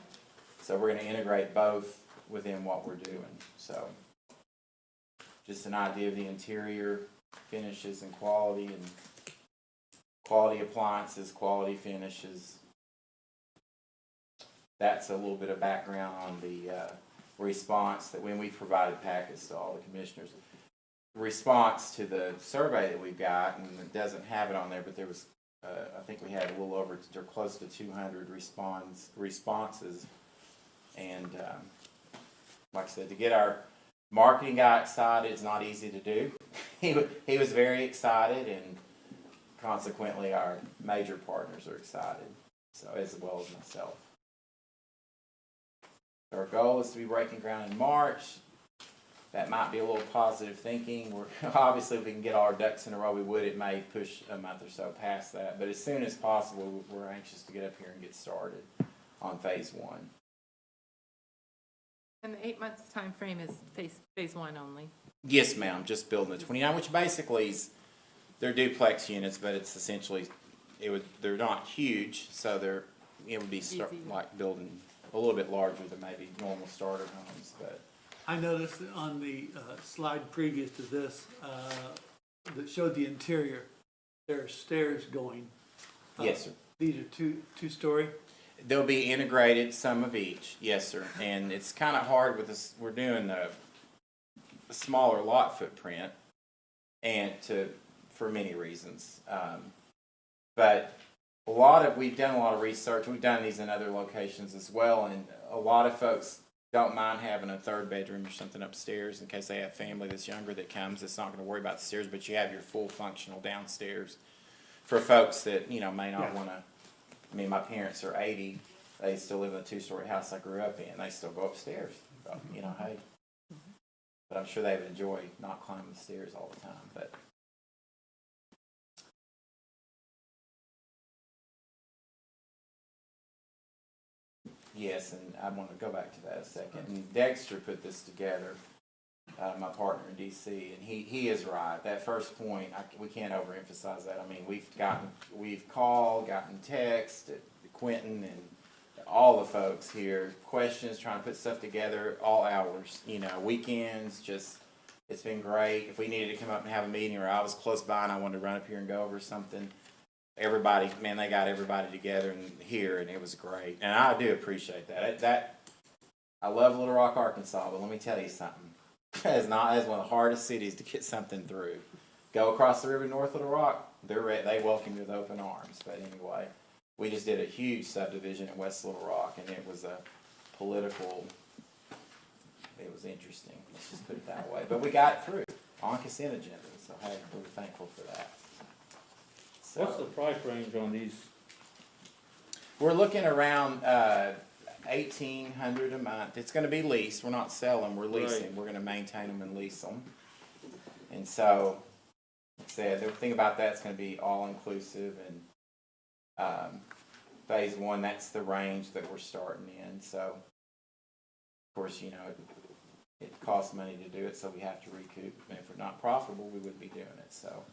[SPEAKER 16] So we're going to integrate both within what we're doing. So just an idea of the interior finishes and quality appliances, quality finishes. That's a little bit of background on the response that when we provided packets to all the commissioners. The response to the survey that we've got, and it doesn't have it on there, but there was, I think we had a little over, or close to 200 responses. And like I said, to get our marketing guy excited is not easy to do. He was very excited, and consequently our major partners are excited, so as well as myself. Our goal is to be breaking ground in March. That might be a little positive thinking. Obviously, if we can get all our ducks in a row, we would. It may push a month or so past that, but as soon as possible, we're anxious to get up here and get started on phase one.
[SPEAKER 8] And the 8 months time frame is phase one only?
[SPEAKER 16] Yes, ma'am. Just building the 29, which basically is they're duplex units, but it's essentially they're not huge, so it would be like building a little bit larger than maybe normal starter homes. But
[SPEAKER 17] I noticed on the slide previous to this that showed the interior, there are stairs going.
[SPEAKER 16] Yes, sir.
[SPEAKER 17] These are two-story?
[SPEAKER 16] They'll be integrated, some of each, yes, sir. And it's kind of hard with this. We're doing a smaller lot footprint, and for many reasons. But we've done a lot of research. We've done these in other locations as well, and a lot of folks don't mind having a third bedroom or something upstairs in case they have family that's younger that comes. It's not going to worry about the stairs, but you have your full functional downstairs for folks that may not want to. I mean, my parents are 80. They still live in a 2-story house I grew up in. They still go upstairs. Hey. But I'm sure they would enjoy not climbing the stairs all the time. But yes, and I want to go back to that a second. And Dexter put this together, my partner in D.C., and he is right. That first point, we can't overemphasize that. I mean, we've called, gotten text, Quentin and all the folks here, questions, trying to put stuff together, all hours, weekends, it's been great. If we needed to come up and have a meeting, or I was close by and I wanted to run up here and go over something, everybody, man, they got everybody together and it was great. And I do appreciate that. I love Little Rock, Arkansas, but let me tell you something. It's one of the hardest cities to get something through. Go across the river north Little Rock, they welcome you with open arms. But anyway, we just did a huge subdivision in West Little Rock, and it was it was interesting. Let's just put it that way. But we got it through on consent agenda, so hey, we're thankful for that. So,
[SPEAKER 3] what's the price range on these?
[SPEAKER 16] We're looking around $1,800 a month. It's going to be leased. We're not selling. We're leasing. Right. We're going to maintain them and lease them. And so, like I said, the thing about that's going to be all inclusive. And phase one, that's the range that we're starting in. So, of course, it costs money to do it, so we have to recoup. And if we're not profitable, we wouldn't be doing it. So,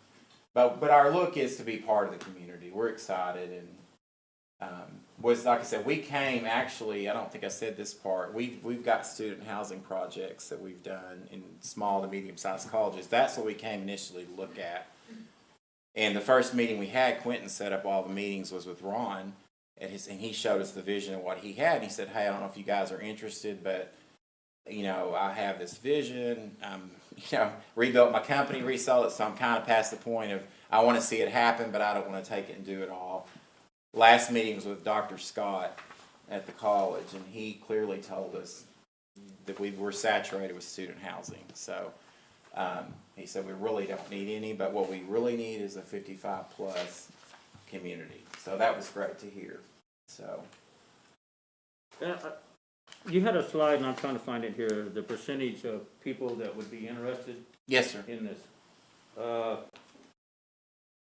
[SPEAKER 16] but our look is to be part of the community. We're excited, and was like I said, we came actually. I don't think I said this part. We've got student housing projects that we've done in small to medium-sized colleges. That's what we came initially to look at. And the first meeting we had, Quentin set up all the meetings, was with Ron. and he showed us the vision of what he had. And he said, "Hey, I don't know if you guys are interested, but I have this vision. Rebuilt my company, resold it, so I'm kind of past the point of I want to see it happen, but I don't want to take it and do it all." Last meeting was with Dr. Scott at the college, and he clearly told us that we were saturated with student housing. So he said we really don't need any, but what we really need is a 55-plus community. So that was great to hear. So.
[SPEAKER 3] You had a slide, and I'm trying to find it here, the percentage of people that would be interested. Yes, sir. In this.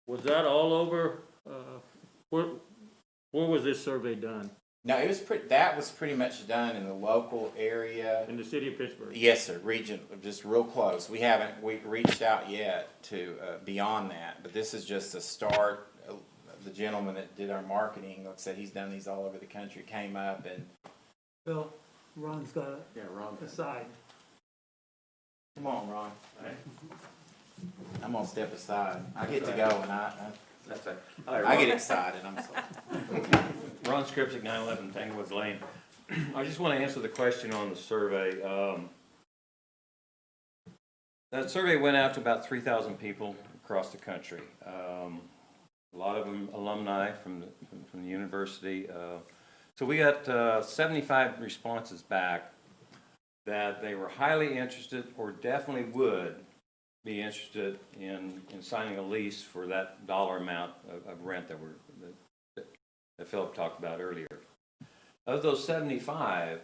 [SPEAKER 3] Was that all over? Where was this survey done?
[SPEAKER 16] No, it was that was pretty much done in the local area.
[SPEAKER 3] In the city of Pittsburgh? Yes,
[SPEAKER 16] sir, region, just real close. We haven't reached out yet to beyond that, but this is just a start. The gentleman that did our marketing, like I said, he's done these all over the country, came up and...
[SPEAKER 1] Bill, Ron's got a side.
[SPEAKER 16] Come on, Ron. I'm gonna step aside. I get to go, and
[SPEAKER 18] That's right.
[SPEAKER 16] I get excited. I'm sorry.
[SPEAKER 18] Ron Skripczyk, 911 Tanglewood Lane. I just want to answer the question on the survey. That survey went out to about 3,000 people across the country. A lot of them alumni from the university. So we got 75 responses back that they were highly interested or definitely would be interested in signing a lease for that dollar amount of rent that Philip talked about earlier. Of those 75,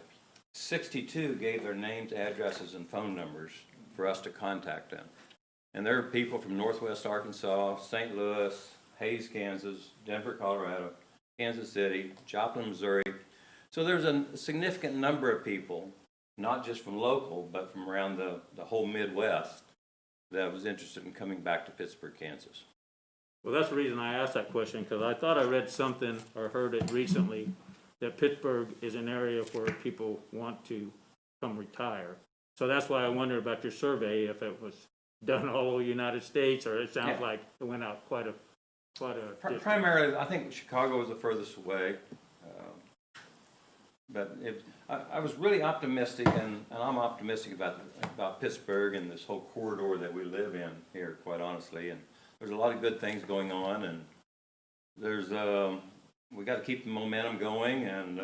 [SPEAKER 18] 62 gave their names, addresses, and phone numbers for us to contact them. And there are people from Northwest Arkansas, St. Louis, Hayes, Kansas, Denver, Colorado, Kansas City, Joplin, Missouri. So there's a significant number of people, not just from local, but from around the whole Midwest, that was interested in coming back to Pittsburgh, Kansas.
[SPEAKER 3] Well, that's the reason I asked that question, because I thought I read something or heard it recently that Pittsburgh is an area where people want to come retire. So that's why I wondered about your survey, if it was done all over the United States, or it sounds like it went out quite a distance.
[SPEAKER 18] Primarily, I think Chicago was the furthest away. But I was really optimistic, and I'm optimistic about Pittsburgh and this whole corridor that we live in here, quite honestly. And there's a lot of good things going on, and there's we got to keep the momentum going, and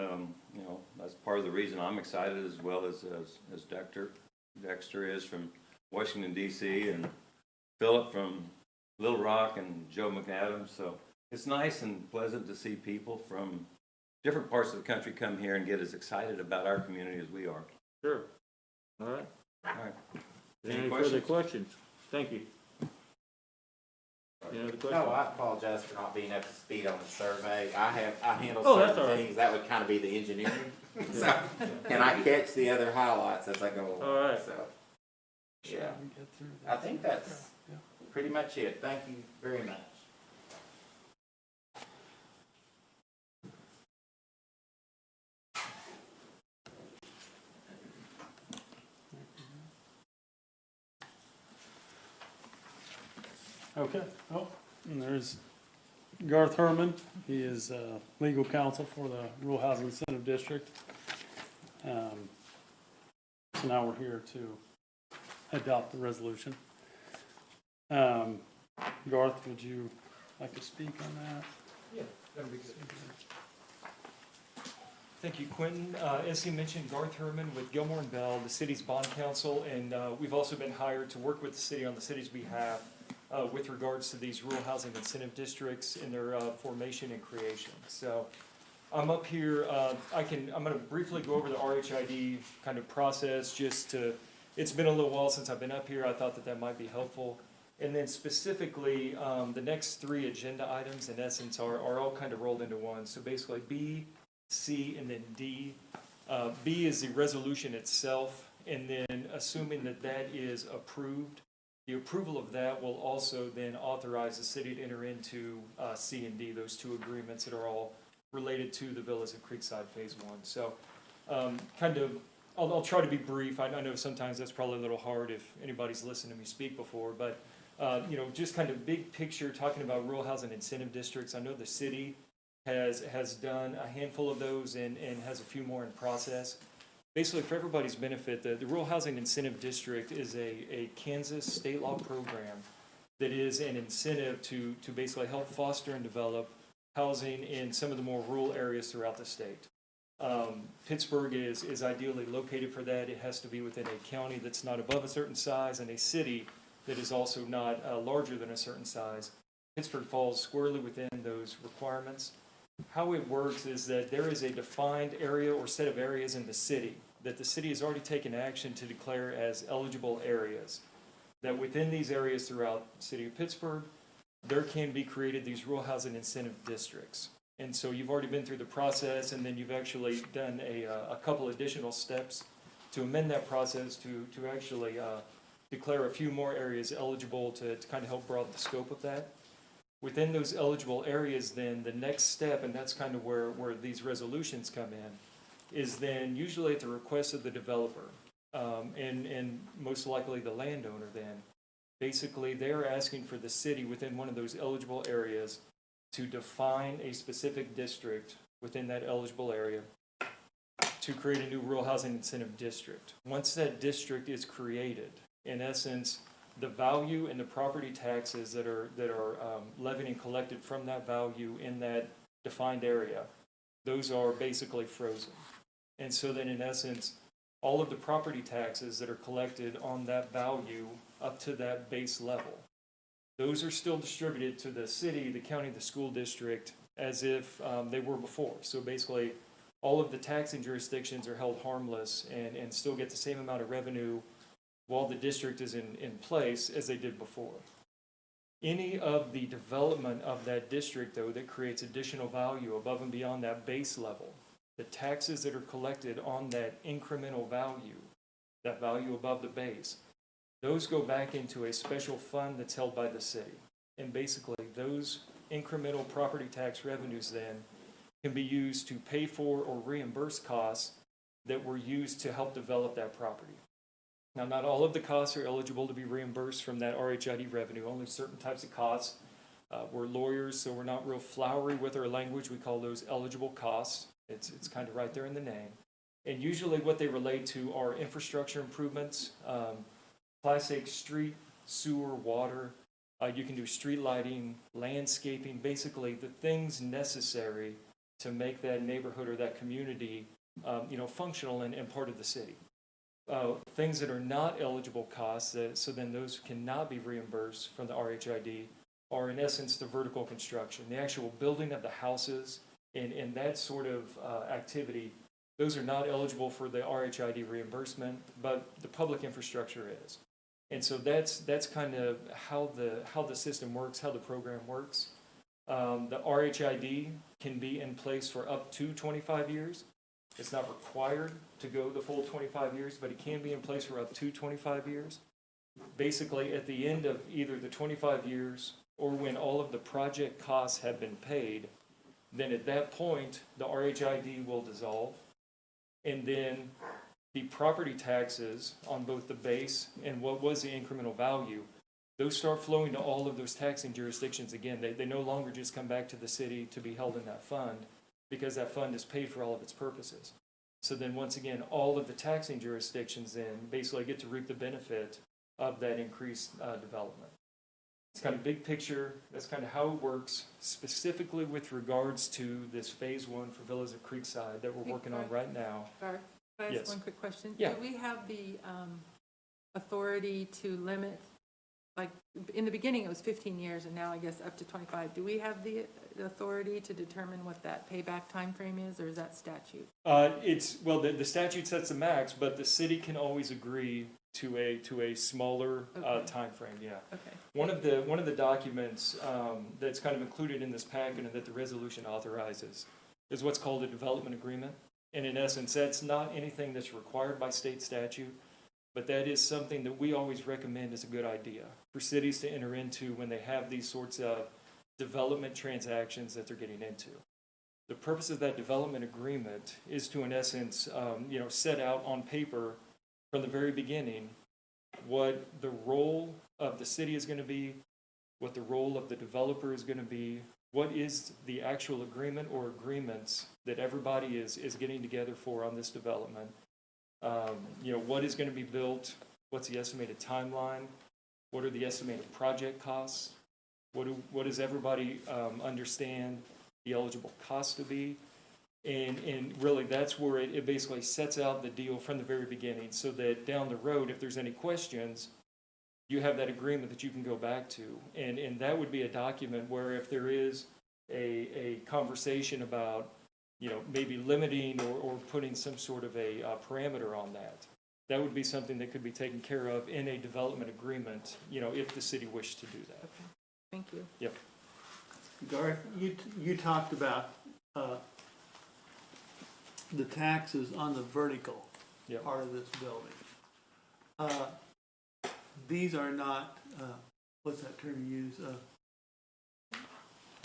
[SPEAKER 18] that's part of the reason I'm excited, as well as Dexter is from Washington D.C. and Philip from Little Rock and Joe McAdams. So it's nice and pleasant to see people from different parts of the country come here and get as excited about our community as we are.
[SPEAKER 3] Sure. All right.
[SPEAKER 18] All right.
[SPEAKER 3] Any further questions? Thank you. Any other questions?
[SPEAKER 16] No, I apologize for not being up to speed on the survey. I handle
[SPEAKER 3] that's
[SPEAKER 16] certain
[SPEAKER 3] all right.
[SPEAKER 16] things. That would kind of be the engineering. So, and I catch the other highlights as I go along.
[SPEAKER 3] All right.
[SPEAKER 16] So, yeah. I think that's pretty much it. Thank you very much.
[SPEAKER 15] Okay, and there's Garth Herman. He is legal counsel for the Rural Housing Incentive District. So now we're here to adopt the resolution. Garth, would you like to speak on that?
[SPEAKER 19] Yeah, that'd be good. Thank you, Quentin. As he mentioned, Garth Herman with Gilmore & Bell, the city's bond counsel, and we've also been hired to work with the city on the city's behalf with regards to these rural housing incentive districts in their formation and creation. So I'm up here, I'm going to briefly go over the RHID kind of process, it's been a little while since I've been up here. I thought that might be helpful. And then specifically, the next three agenda items in essence are all kind of rolled into one. So basically B, C, and then D. B is the resolution itself, and then assuming that is approved, the approval of that will also then authorize the city to enter into C and D, those two agreements that are all related to the Villas of Creekside Phase 1. So I'll try to be brief. I know sometimes that's probably a little hard if anybody's listened to me speak before, but just kind of big picture, talking about rural housing incentive districts. I know the city has done a handful of those and has a few more in process. Basically, for everybody's benefit, the Rural Housing Incentive District is a Kansas state law program that is an incentive to basically help foster and develop housing in some of the more rural areas throughout the state. Pittsburgh is ideally located for that. It has to be within a county that's not above a certain size and a city that is also not larger than a certain size. Pittsburgh falls squarely within those requirements. How it works is that there is a defined area or set of areas in the city that the city has already taken action to declare as eligible areas. That within these areas throughout the city of Pittsburgh, there can be created these rural housing incentive districts. And so you've already been through the process, and then you've actually done a couple additional steps to amend that process to actually declare a few more areas eligible to kind of help broaden the scope of that. Within those eligible areas, then the next step, and that's kind of where these resolutions come in, is then usually at the request of the developer, and most likely the landowner then. Basically, they're asking for the city within one of those eligible areas to define a specific district within that eligible area to create a new rural housing incentive district. Once that district is created, in essence, the value and the property taxes that are levied and collected from that value in that defined area, those are basically frozen. And so then in essence, all of the property taxes that are collected on that value up to that base level, those are still distributed to the city, the county, the school district as if they were before. So basically, all of the taxing jurisdictions are held harmless and still get the same amount of revenue while the district is in place as they did before. Any of the development of that district, though, that creates additional value above and beyond that base level, the taxes that are collected on that incremental value, that value above the base, those go back into a special fund that's held by the city. And basically, those incremental property tax revenues then can be used to pay for or reimburse costs that were used to help develop that property. Now, not all of the costs are eligible to be reimbursed from that RHID revenue. Only certain types of costs. We're lawyers, so we're not real flowery with our language. We call those eligible costs. It's kind of right there in the name. And usually what they relate to are infrastructure improvements, classic street, sewer, water. You can do street lighting, landscaping, basically the things necessary to make that neighborhood or that community functional and part of the city. Things that are not eligible costs, so then those cannot be reimbursed from the RHID, are in essence the vertical construction, the actual building of the houses and that sort of activity. Those are not eligible for the RHID reimbursement, but the public infrastructure is. And so that's kind of how the system works, how the program works. The RHID can be in place for up to 25 years. It's not required to go the full 25 years, but it can be in place for up to 25 years. Basically, at the end of either the 25 years or when all of the project costs have been paid, then at that point, the RHID will dissolve. And then the property taxes on both the base and what was the incremental value, those start flowing to all of those taxing jurisdictions again. They no longer just come back to the city to be held in that fund, because that fund is paid for all of its purposes. So then once again, all of the taxing jurisdictions then basically get to reap the benefit of that increased development. It's kind of big picture. That's kind of how it works, specifically with regards to this phase one for Villas of Creekside that we're working on right now.
[SPEAKER 8] Garth, can I
[SPEAKER 19] Yes.
[SPEAKER 8] ask one quick question?
[SPEAKER 19] Yeah.
[SPEAKER 8] Do we have the authority to limit, like, in the beginning it was 15 years and now I guess up to 25. Do we have the authority to determine what that payback time frame is, or is that statute?
[SPEAKER 19] The statute sets the max, but the city can always agree to a smaller time frame. Yeah.
[SPEAKER 8] Okay.
[SPEAKER 19] One of the documents that's kind of included in this packet and that the resolution authorizes is what's called a development agreement. And in essence, that's not anything that's required by state statute, but that is something that we always recommend as a good idea for cities to enter into when they have these sorts of development transactions that they're getting into. The purpose of that development agreement is to, in essence, set out on paper from the very beginning what the role of the city is going to be, what the role of the developer is going to be, what is the actual agreement or agreements that everybody is getting together for on this development? You know, what is going to be built? What's the estimated timeline? What are the estimated project costs? What does everybody understand the eligible cost to be? And really, that's where it basically sets out the deal from the very beginning, so that down the road, if there's any questions, you have that agreement that you can go back to. And that would be a document where if there is a conversation about, you know, maybe limiting or putting some sort of a parameter on that, that would be something that could be taken care of in a development agreement, you know, if the city wished to do that.
[SPEAKER 8] Okay, thank you.
[SPEAKER 19] Yep.
[SPEAKER 17] Garth, you talked about the taxes on the vertical
[SPEAKER 19] Yep.
[SPEAKER 17] part of this building. These are not, what's that term you use?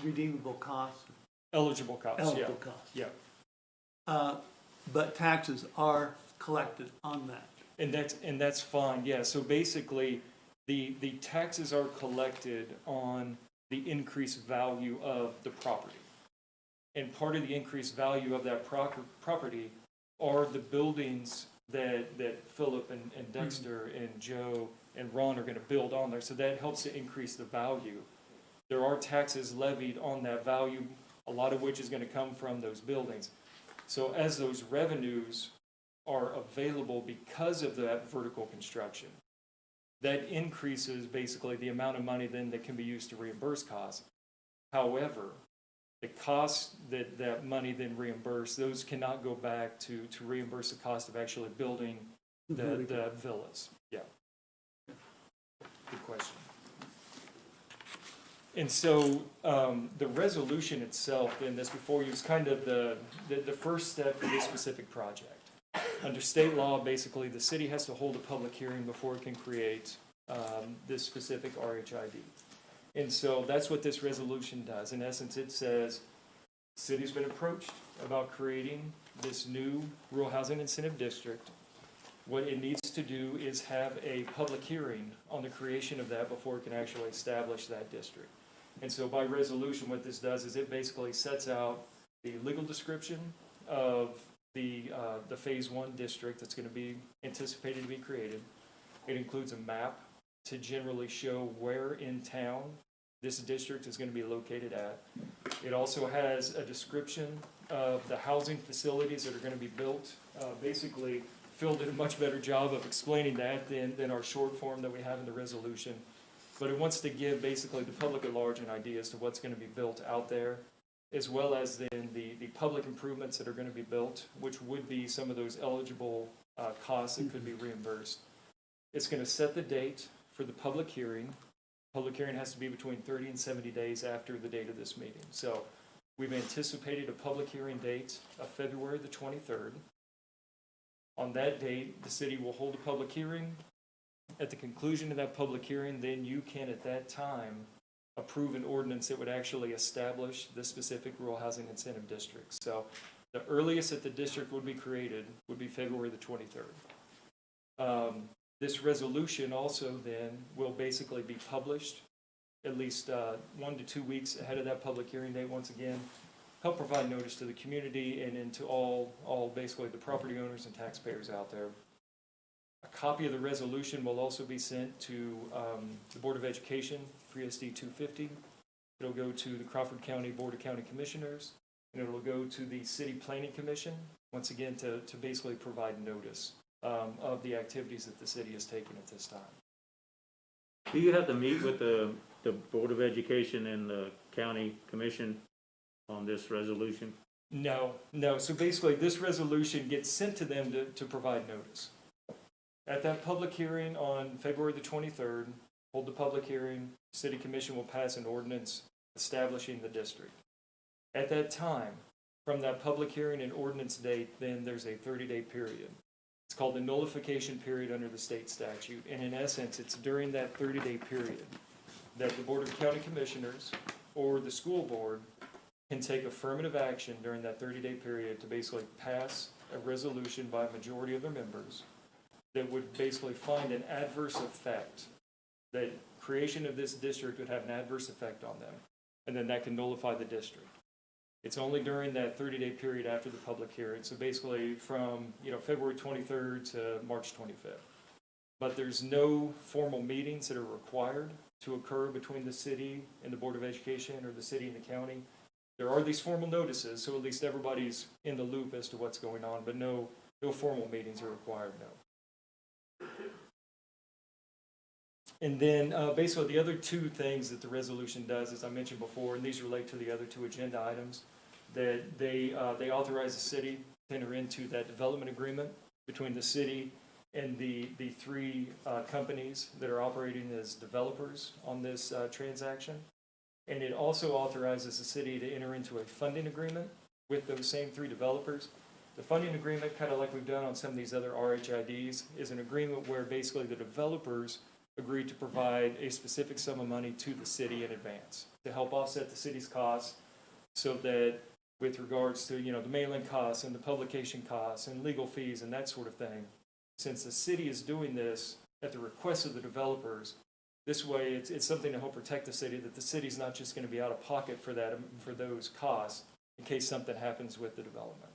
[SPEAKER 17] Redeemable costs?
[SPEAKER 19] Eligible costs,
[SPEAKER 17] Eligible
[SPEAKER 19] yeah.
[SPEAKER 17] costs.
[SPEAKER 19] Yeah.
[SPEAKER 17] But taxes are collected on that.
[SPEAKER 19] And that's fine, yeah. So basically, the taxes are collected on the increased value of the property. And part of the increased value of that property are the buildings that Philip and Dexter and Joe and Ron are going to build on there. So that helps to increase the value. There are taxes levied on that value, a lot of which is going to come from those buildings. So as those revenues are available because of that vertical construction, that increases basically the amount of money then that can be used to reimburse costs. However, the costs that money then reimburse, those cannot go back to reimburse the cost of actually building the villas. Yeah. Good question. And so the resolution itself, in this before you, is kind of the first step for this specific project. Under state law, basically, the city has to hold a public hearing before it can create this specific RHID. And so that's what this resolution does. In essence, it says, the city's been approached about creating this new rural housing incentive district. What it needs to do is have a public hearing on the creation of that before it can actually establish that district. And so by resolution, what this does is it basically sets out the legal description of the Phase 1 district that's going to be anticipated to be created. It includes a map to generally show where in town this district is going to be located at. It also has a description of the housing facilities that are going to be built. Basically, Phil did a much better job of explaining that than our short form that we have in the resolution. But it wants to give basically the public at large an idea as to what's going to be built out there, as well as then the public improvements that are going to be built, which would be some of those eligible costs that could be reimbursed. It's going to set the date for the public hearing. Public hearing has to be between 30 and 70 days after the date of this meeting. So we've anticipated a public hearing date of February the 23rd. On that date, the city will hold a public hearing. At the conclusion of that public hearing, then you can at that time approve an ordinance that would actually establish the specific rural housing incentive district. So the earliest that the district would be created would be February the 23rd. This resolution also then will basically be published at least 1 to 2 weeks ahead of that public hearing date. Once again, help provide notice to the community and to all basically the property owners and taxpayers out there. A copy of the resolution will also be sent to the Board of Education, 3SD 250. It'll go to the Crawford County Board of County Commissioners, and it'll go to the City Planning Commission, once again, to basically provide notice of the activities that the city is taking at this time.
[SPEAKER 3] Do you have to meet with the Board of Education and the County Commission on this resolution?
[SPEAKER 19] No. So basically, this resolution gets sent to them to provide notice. At that public hearing on February the 23rd, hold the public hearing, City Commission will pass an ordinance establishing the district. At that time, from that public hearing and ordinance date, then there's a 30-day period. It's called the nullification period under the state statute. And in essence, it's during that 30-day period that the Board of County Commissioners or the school board can take affirmative action during that 30-day period to basically pass a resolution by a majority of their members that would basically find an adverse effect, that creation of this district would have an adverse effect on them. and then that can nullify the district. It's only during that 30-day period after the public hearing, so basically from, February 23rd to March 25th. But there's no formal meetings that are required to occur between the city and the Board of Education or the city and the county. There are these formal notices, so at least everybody's in the loop as to what's going on, but no formal meetings are required, no. And then basically the other two things that the resolution does, as I mentioned before, and these relate to the other two agenda items, that they authorize the city to enter into that development agreement between the city and the three companies that are operating as developers on this transaction. And it also authorizes the city to enter into a funding agreement with those same three developers. The funding agreement, kind of like we've done on some of these other RHIDs, is an agreement where basically the developers agree to provide a specific sum of money to the city in advance to help offset the city's costs, so that with regards to, the mailing costs and the publication costs and legal fees and that sort of thing, since the city is doing this at the request of the developers, this way it's something to help protect the city, that the city's not just going to be out of pocket for those costs in case something happens with the development.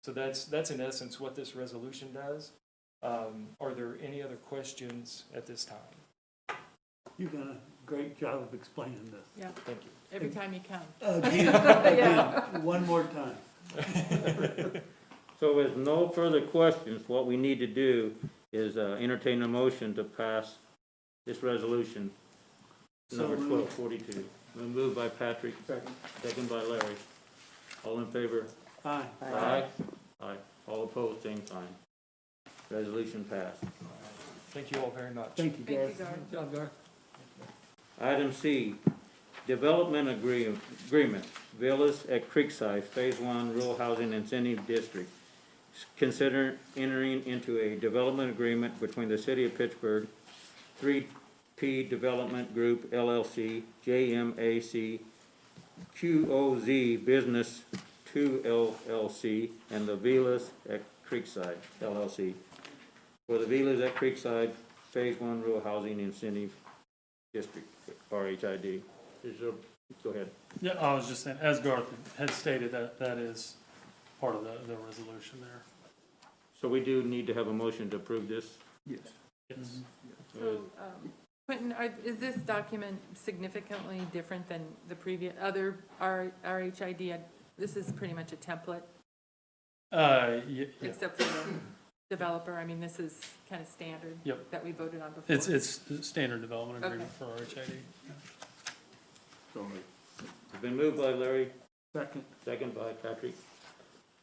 [SPEAKER 19] So that's in essence what this resolution does. Are there any other questions at this time?
[SPEAKER 17] You've done a great job of explaining this.
[SPEAKER 8] Yeah,
[SPEAKER 19] Thank you.
[SPEAKER 8] every time you come.
[SPEAKER 17] Again, one more time.
[SPEAKER 3] So with no further questions, what we need to do is entertain a motion to pass this resolution, number 1242. Moved by Patrick, second by Larry. All in favor?
[SPEAKER 17] Aye.
[SPEAKER 3] Aye. Aye. All opposed, same sign. Resolution passed.
[SPEAKER 19] Thank you all very much.
[SPEAKER 17] Thank you, Garth.
[SPEAKER 1] Good job, Garth.
[SPEAKER 3] Item C, development agreement, Villas at Creekside, Phase 1 Rural Housing Incentive District. Consider entering into a development agreement between the City of Pittsburgh, 3P Development Group LLC, JMAC, QOZ Business 2 LLC, and the Villas at Creekside LLC. For the Villas at Creekside, Phase 1 Rural Housing Incentive District, RHID. Go ahead.
[SPEAKER 15] Yeah, I was just saying, as Garth had stated, that is part of the resolution there.
[SPEAKER 3] So we do need to have a motion to approve this?
[SPEAKER 15] Yes. Yes.
[SPEAKER 8] So, Quentin, is this document significantly different than the previous, other RHID? This is pretty much a template,
[SPEAKER 15] Yeah.
[SPEAKER 8] except for the developer. I mean, this is kind of standard.
[SPEAKER 15] Yep.
[SPEAKER 8] That we voted on before.
[SPEAKER 15] It's standard development agreement for RHID.
[SPEAKER 3] It's been moved by Larry,
[SPEAKER 17] Second.
[SPEAKER 3] second by Patrick.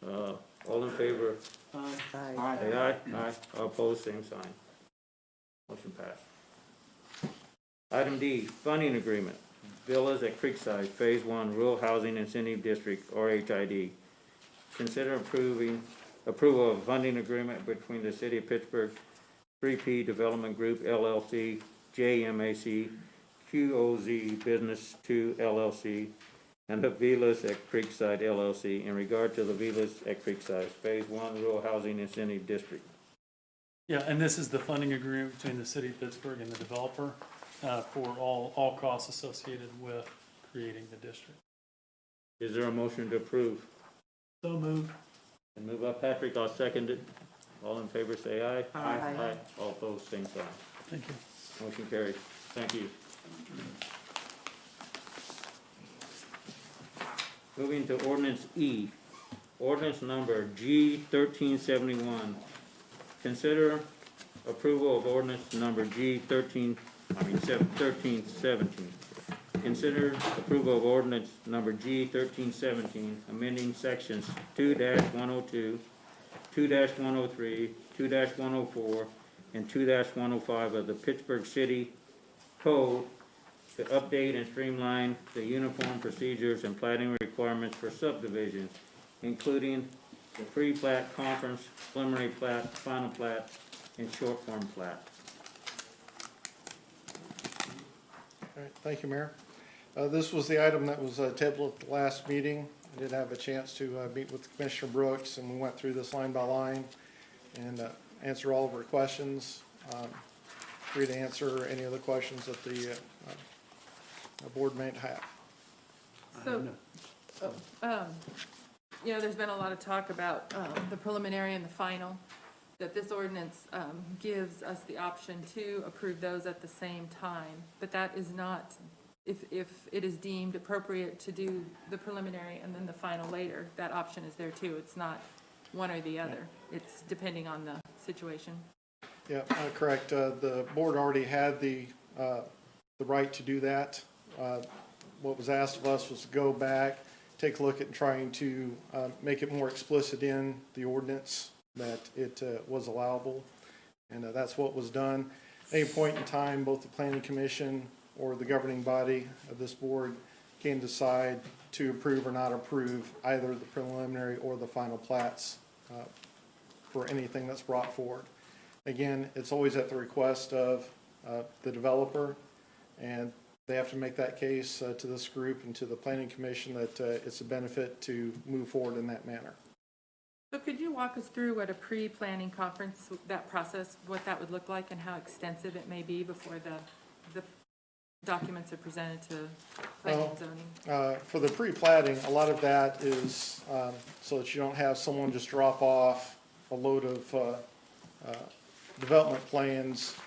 [SPEAKER 3] All in favor?
[SPEAKER 17] Aye.
[SPEAKER 11] Aye.
[SPEAKER 3] Say aye. Aye. All opposed, same sign. Motion passed. Item D, funding agreement. Villas at Creekside, Phase 1 Rural Housing Incentive District, RHID. Consider approval of funding agreement between the City of Pittsburgh, 3P Development Group LLC, JMAC, QOZ Business 2 LLC, and the Villas at Creekside LLC in regard to the Villas at Creekside, Phase 1 Rural Housing Incentive District.
[SPEAKER 15] Yeah, and this is the funding agreement between the city of Pittsburgh and the developer for all costs associated with creating the district.
[SPEAKER 3] Is there a motion to approve?
[SPEAKER 17] So moved.
[SPEAKER 3] And moved by Patrick, I'll second it. All in favor, say aye.
[SPEAKER 11] Aye.
[SPEAKER 3] Aye. All opposed, same sign.
[SPEAKER 15] Thank you.
[SPEAKER 3] Motion carries. Thank you. Moving to ordinance E, ordinance number G 1371. Consider approval of ordinance number G 1317. Consider approval of ordinance number G 1317, amending sections 2-102, 2-103, 2-104, and 2-105 of the Pittsburgh City Code to update and streamline the uniform procedures and plating requirements for subdivisions, including the pre-plat conference, preliminary plat, final plat, and short form plat.
[SPEAKER 6] All right, thank you, Mayor. This was the item that was tabled at the last meeting. I did have a chance to meet with Commissioner Brooks, and we went through this line by line and answer all of her questions. Free to answer any other questions that the board may have.
[SPEAKER 8] So, you know, there's been a lot of talk about the preliminary and the final, that this ordinance gives us the option to approve those at the same time, but that is not, if it is deemed appropriate to do the preliminary and then the final later, that option is there too. It's not one or the other. It's depending on the situation.
[SPEAKER 4] Yeah, correct. The board already had the right to do that. What was asked of us was to go back, take a look at trying to make it more explicit in the ordinance that it was allowable, and that's what was done. At any point in time, both the Planning Commission or the governing body of this board can decide to approve or not approve either the preliminary or the final plats for anything that's brought forward. Again, it's always at the request of the developer, and they have to make that case to this group and to the Planning Commission that it's a benefit to move forward in that manner.
[SPEAKER 8] So could you walk us through what a pre-planning conference, that process, what that would look like and how extensive it may be before the documents are presented to planning and zoning?
[SPEAKER 4] For the pre-platting, a lot of that is so that you don't have someone just drop off a load of development plans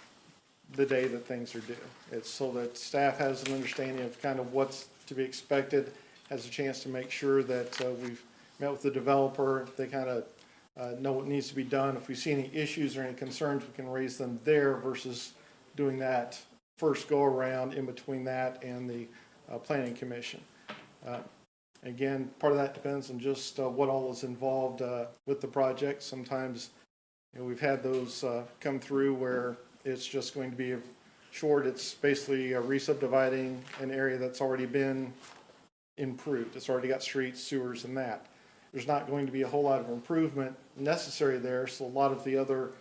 [SPEAKER 4] the day that things are due. It's so that staff has an understanding of kind of what's to be expected, has a chance to make sure that we've met with the developer, they kind of know what needs to be done. If we see any issues or any concerns, we can raise them there versus doing that first go around in between that and the Planning Commission. Again, part of that depends on just what all is involved with the project. Sometimes, you know, we've had those come through where it's just going to be short. It's basically re-subdividing an area that's already been improved. It's already got streets, sewers, and that. There's not going to be a whole lot of improvement necessary there, so a lot of the other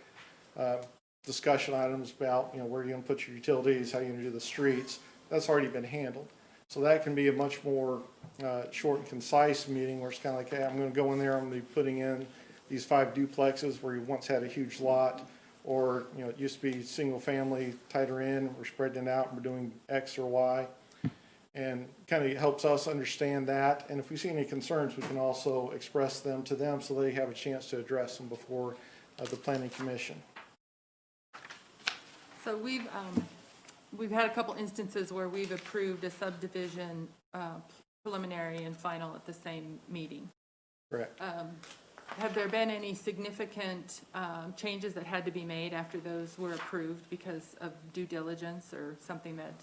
[SPEAKER 4] discussion items about, you know, where you're going to put your utilities, how you're going to do the streets, that's already been handled. So that can be a much more short and concise meeting where it's kind of like, hey, I'm going to go in there, I'm going to be putting in these 5 duplexes where you once had a huge lot, or, you know, it used to be single family, tighter in, we're spreading it out, and we're doing X or Y. And kind of helps us understand that. And if we see any concerns, we can also express them to them so they have a chance to address them before the Planning Commission.
[SPEAKER 8] So we've had a couple instances where we've approved a subdivision preliminary and final at the same meeting.
[SPEAKER 4] Correct.
[SPEAKER 8] Have there been any significant changes that had to be made after those were approved because of due diligence or something that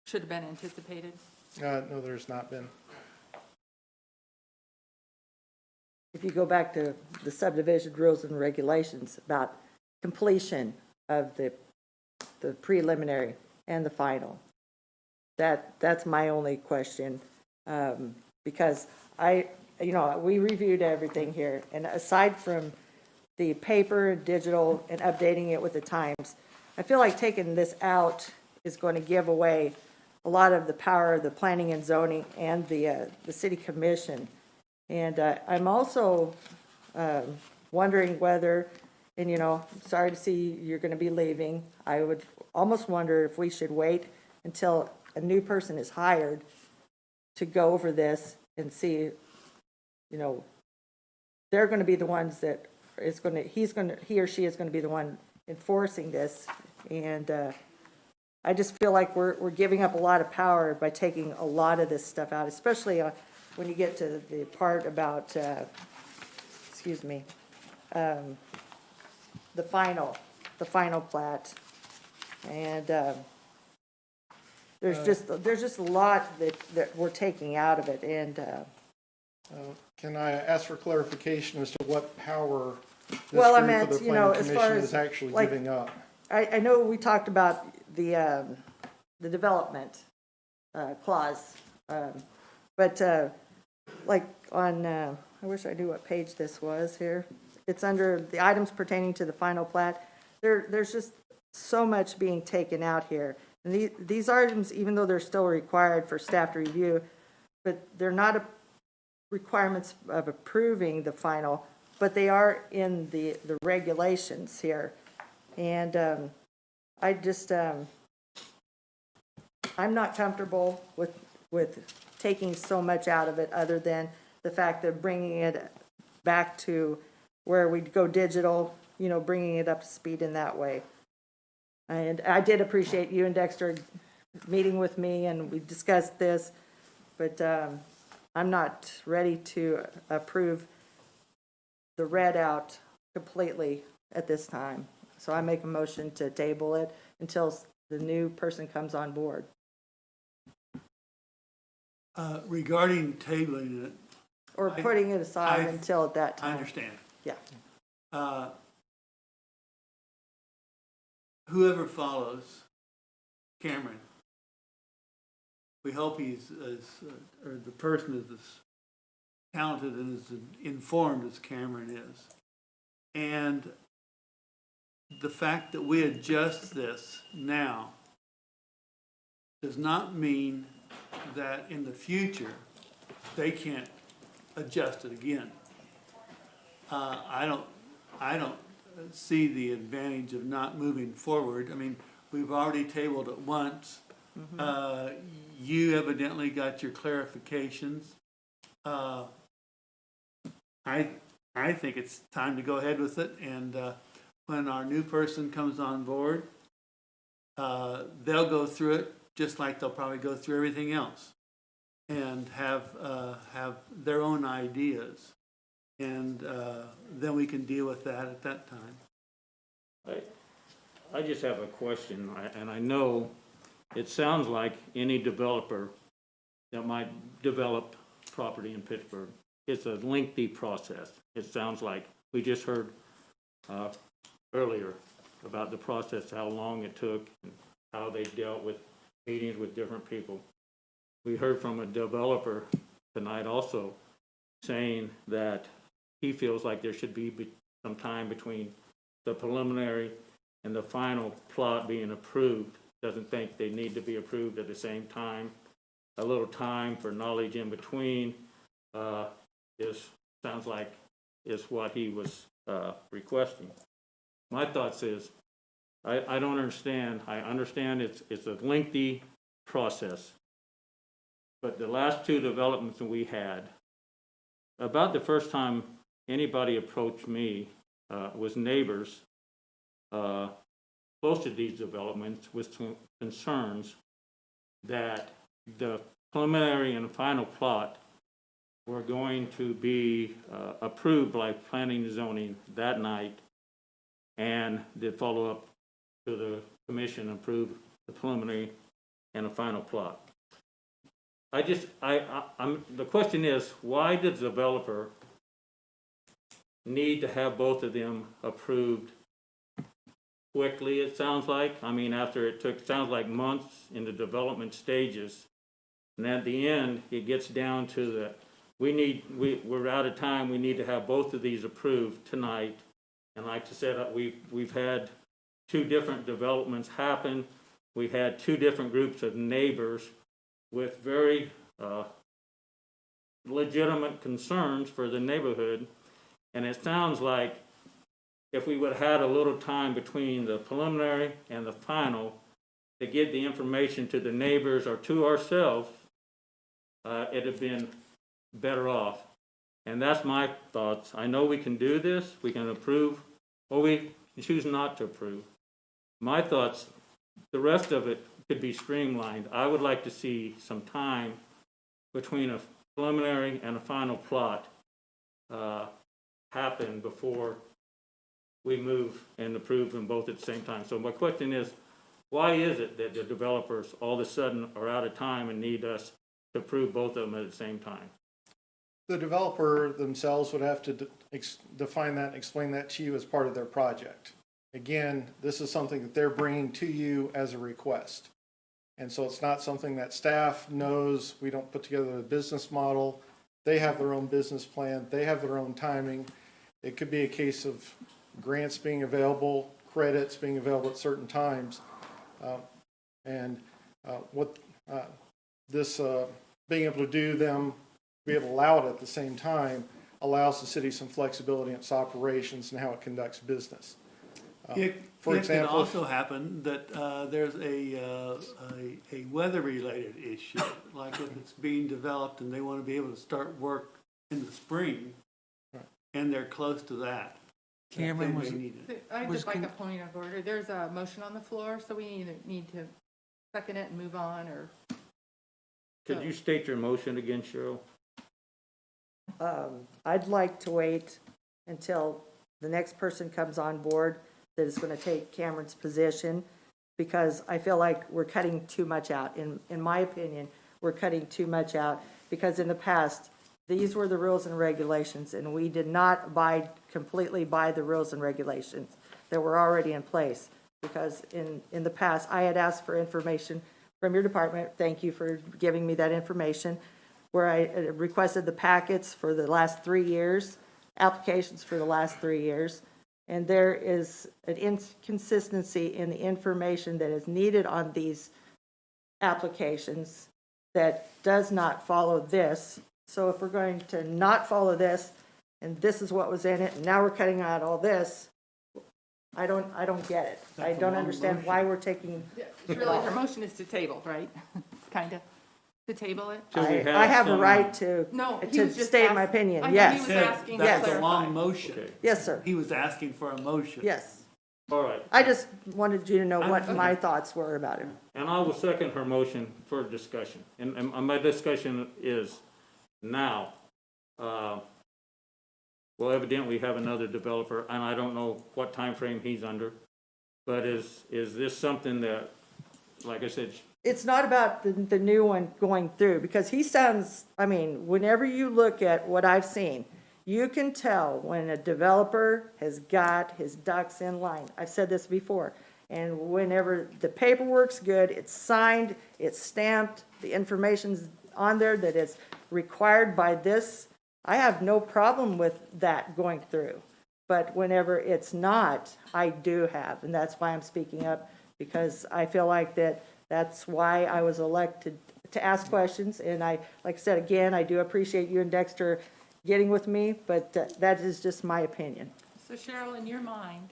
[SPEAKER 8] should have been anticipated?
[SPEAKER 4] No, there's not been.
[SPEAKER 11] If you go back to the subdivision rules and regulations about completion of the preliminary and the final, that's my only question, because we reviewed everything here, and aside from the paper, digital, and updating it with the times, I feel like taking this out is going to give away a lot of the power of the planning and zoning and the city commission. And I'm also wondering whether, and sorry to see you're going to be leaving, I would almost wonder if we should wait until a new person is hired to go over this and see, they're going to be the ones that he or she is going to be the one enforcing this. And I just feel like we're giving up a lot of power by taking a lot of this stuff out, especially when you get to the part about, the final plat. And there's just a lot that we're taking out of it. And
[SPEAKER 4] can I ask for clarification as to what power this
[SPEAKER 11] well, I
[SPEAKER 4] group
[SPEAKER 11] meant,
[SPEAKER 4] of the Planning
[SPEAKER 11] as far
[SPEAKER 4] Commission
[SPEAKER 11] as
[SPEAKER 4] is actually
[SPEAKER 11] like,
[SPEAKER 4] giving up?
[SPEAKER 11] I know we talked about the development clause, but like on, I wish I knew what page this was here. It's under the items pertaining to the final plat. There's just so much being taken out here. And these items, even though they're still required for staff to review, but they're not requirements of approving the final, but they are in the regulations here. And I just, I'm not comfortable with taking so much out of it other than the fact of bringing it back to where we go digital, bringing it up to speed in that way. And I did appreciate you and Dexter meeting with me, and we discussed this, but I'm not ready to approve the read out completely at this time. So I make a motion to table it until the new person comes on board.
[SPEAKER 17] Regarding tabling it.
[SPEAKER 11] Or putting it aside until at that time.
[SPEAKER 17] I understand.
[SPEAKER 11] Yeah.
[SPEAKER 17] Whoever follows Cameron, we hope he's or the person is as talented and as informed as Cameron is. And the fact that we adjust this now does not mean that in the future they can't adjust it again. I don't see the advantage of not moving forward. I mean, we've already tabled it once. You evidently got your clarifications. I think it's time to go ahead with it, and when our new person comes on board, they'll go through it just like they'll probably go through everything else, and have their own ideas, and then we can deal with that at that time.
[SPEAKER 3] I just have a question, and I know it sounds like any developer that might develop property in Pittsburgh, it's a lengthy process. It sounds like we just heard earlier about the process, how long it took, and how they dealt with meetings with different people. We heard from a developer tonight also saying that he feels like there should be some time between the preliminary and the final plot being approved. Doesn't think they need to be approved at the same time. A little time for knowledge in between sounds like is what he was requesting. My thoughts is, I don't understand. I understand it's a lengthy process, but the last two developments that we had, about the first time anybody approached me was neighbors close to these developments with some concerns that the preliminary and final plot were going to be approved by planning and zoning that night, and the follow-up to the commission approved the preliminary and a final plot. The question is, why does the developer need to have both of them approved quickly, it sounds like? I mean, after it sounds like months in the development stages, and at the end, it gets down to we're out of time, we need to have both of these approved tonight. And like I said, we've had two different developments happen. We had two different groups of neighbors with very legitimate concerns for the neighborhood. And it sounds like if we would have had a little time between the preliminary and the final to get the information to the neighbors or to ourselves, it'd have been better off. And that's my thoughts. I know we can do this, we can approve, or we choose not to approve. My thoughts, the rest of it could be streamlined. I would like to see some time between a preliminary and a final plot happen before we move and approve them both at the same time. So my question is, why is it that the developers all of a sudden are out of time and need us to approve both of them at the same time?
[SPEAKER 4] The developer themselves would have to define that and explain that to you as part of their project. Again, this is something that they're bringing to you as a request. And so it's not something that staff knows. We don't put together a business model. They have their own business plan. They have their own timing. It could be a case of grants being available, credits being available at certain times. Being able to do them, be able to allow it at the same time, allows the city some flexibility in its operations and how it conducts business.
[SPEAKER 17] It
[SPEAKER 4] For
[SPEAKER 17] can
[SPEAKER 4] example,
[SPEAKER 17] also happen that there's a weather-related issue, like if it's being developed and they want to be able to start work in the spring, and they're close to that.
[SPEAKER 1] Cameron,
[SPEAKER 17] They
[SPEAKER 1] was,
[SPEAKER 17] may need it.
[SPEAKER 8] I'd
[SPEAKER 1] Was
[SPEAKER 8] just like
[SPEAKER 1] con-
[SPEAKER 8] a point of order. There's a motion on the floor, so we either need to second it and move on, or
[SPEAKER 3] Could you state your motion again, Cheryl?
[SPEAKER 11] I'd like to wait until the next person comes on board that is going to take Cameron's position, because I feel like we're cutting too much out. In my opinion, we're cutting too much out, because in the past, these were the rules and regulations, and we did not abide completely by the rules and regulations that were already in place. Because in the past, I had asked for information from your department, thank you for giving me that information, where I requested the packets for the last 3 years, applications for the last 3 years, and there is an inconsistency in the information that is needed on these applications that does not follow this. So if we're going to not follow this, and this is what was in it, and now we're cutting out all this, I don't get it. I don't understand why we're taking.
[SPEAKER 8] really, her motion is to table, right? Kind of, to table it?
[SPEAKER 11] I have a right to
[SPEAKER 8] No, he was just
[SPEAKER 11] state my
[SPEAKER 8] asking-
[SPEAKER 11] opinion,
[SPEAKER 8] I thought
[SPEAKER 11] yes.
[SPEAKER 8] he was
[SPEAKER 17] Said
[SPEAKER 8] asking to
[SPEAKER 17] that's a
[SPEAKER 8] clarify.
[SPEAKER 17] long motion.
[SPEAKER 3] Okay.
[SPEAKER 11] Yes, sir.
[SPEAKER 17] He was asking for a motion.
[SPEAKER 11] Yes.
[SPEAKER 3] All right.
[SPEAKER 11] I just wanted you to know what
[SPEAKER 17] Okay.
[SPEAKER 11] my thoughts were about it.
[SPEAKER 3] And I will second her motion for discussion. And my discussion is now, well, evidently we have another developer, and I don't know what time frame he's under. But is this something that, like I said,
[SPEAKER 11] It's not about the new one going through, because he sounds, I mean, whenever you look at what I've seen, you can tell when a developer has got his ducks in line. I've said this before. And whenever the paperwork's good, it's signed, it's stamped, the information's on there that is required by this, I have no problem with that going through. But whenever it's not, I do have, and that's why I'm speaking up, because I feel like that's why I was elected to ask questions. And I, like I said, again, I do appreciate you and Dexter getting with me, but that is just my opinion.
[SPEAKER 8] So Cheryl, in your mind,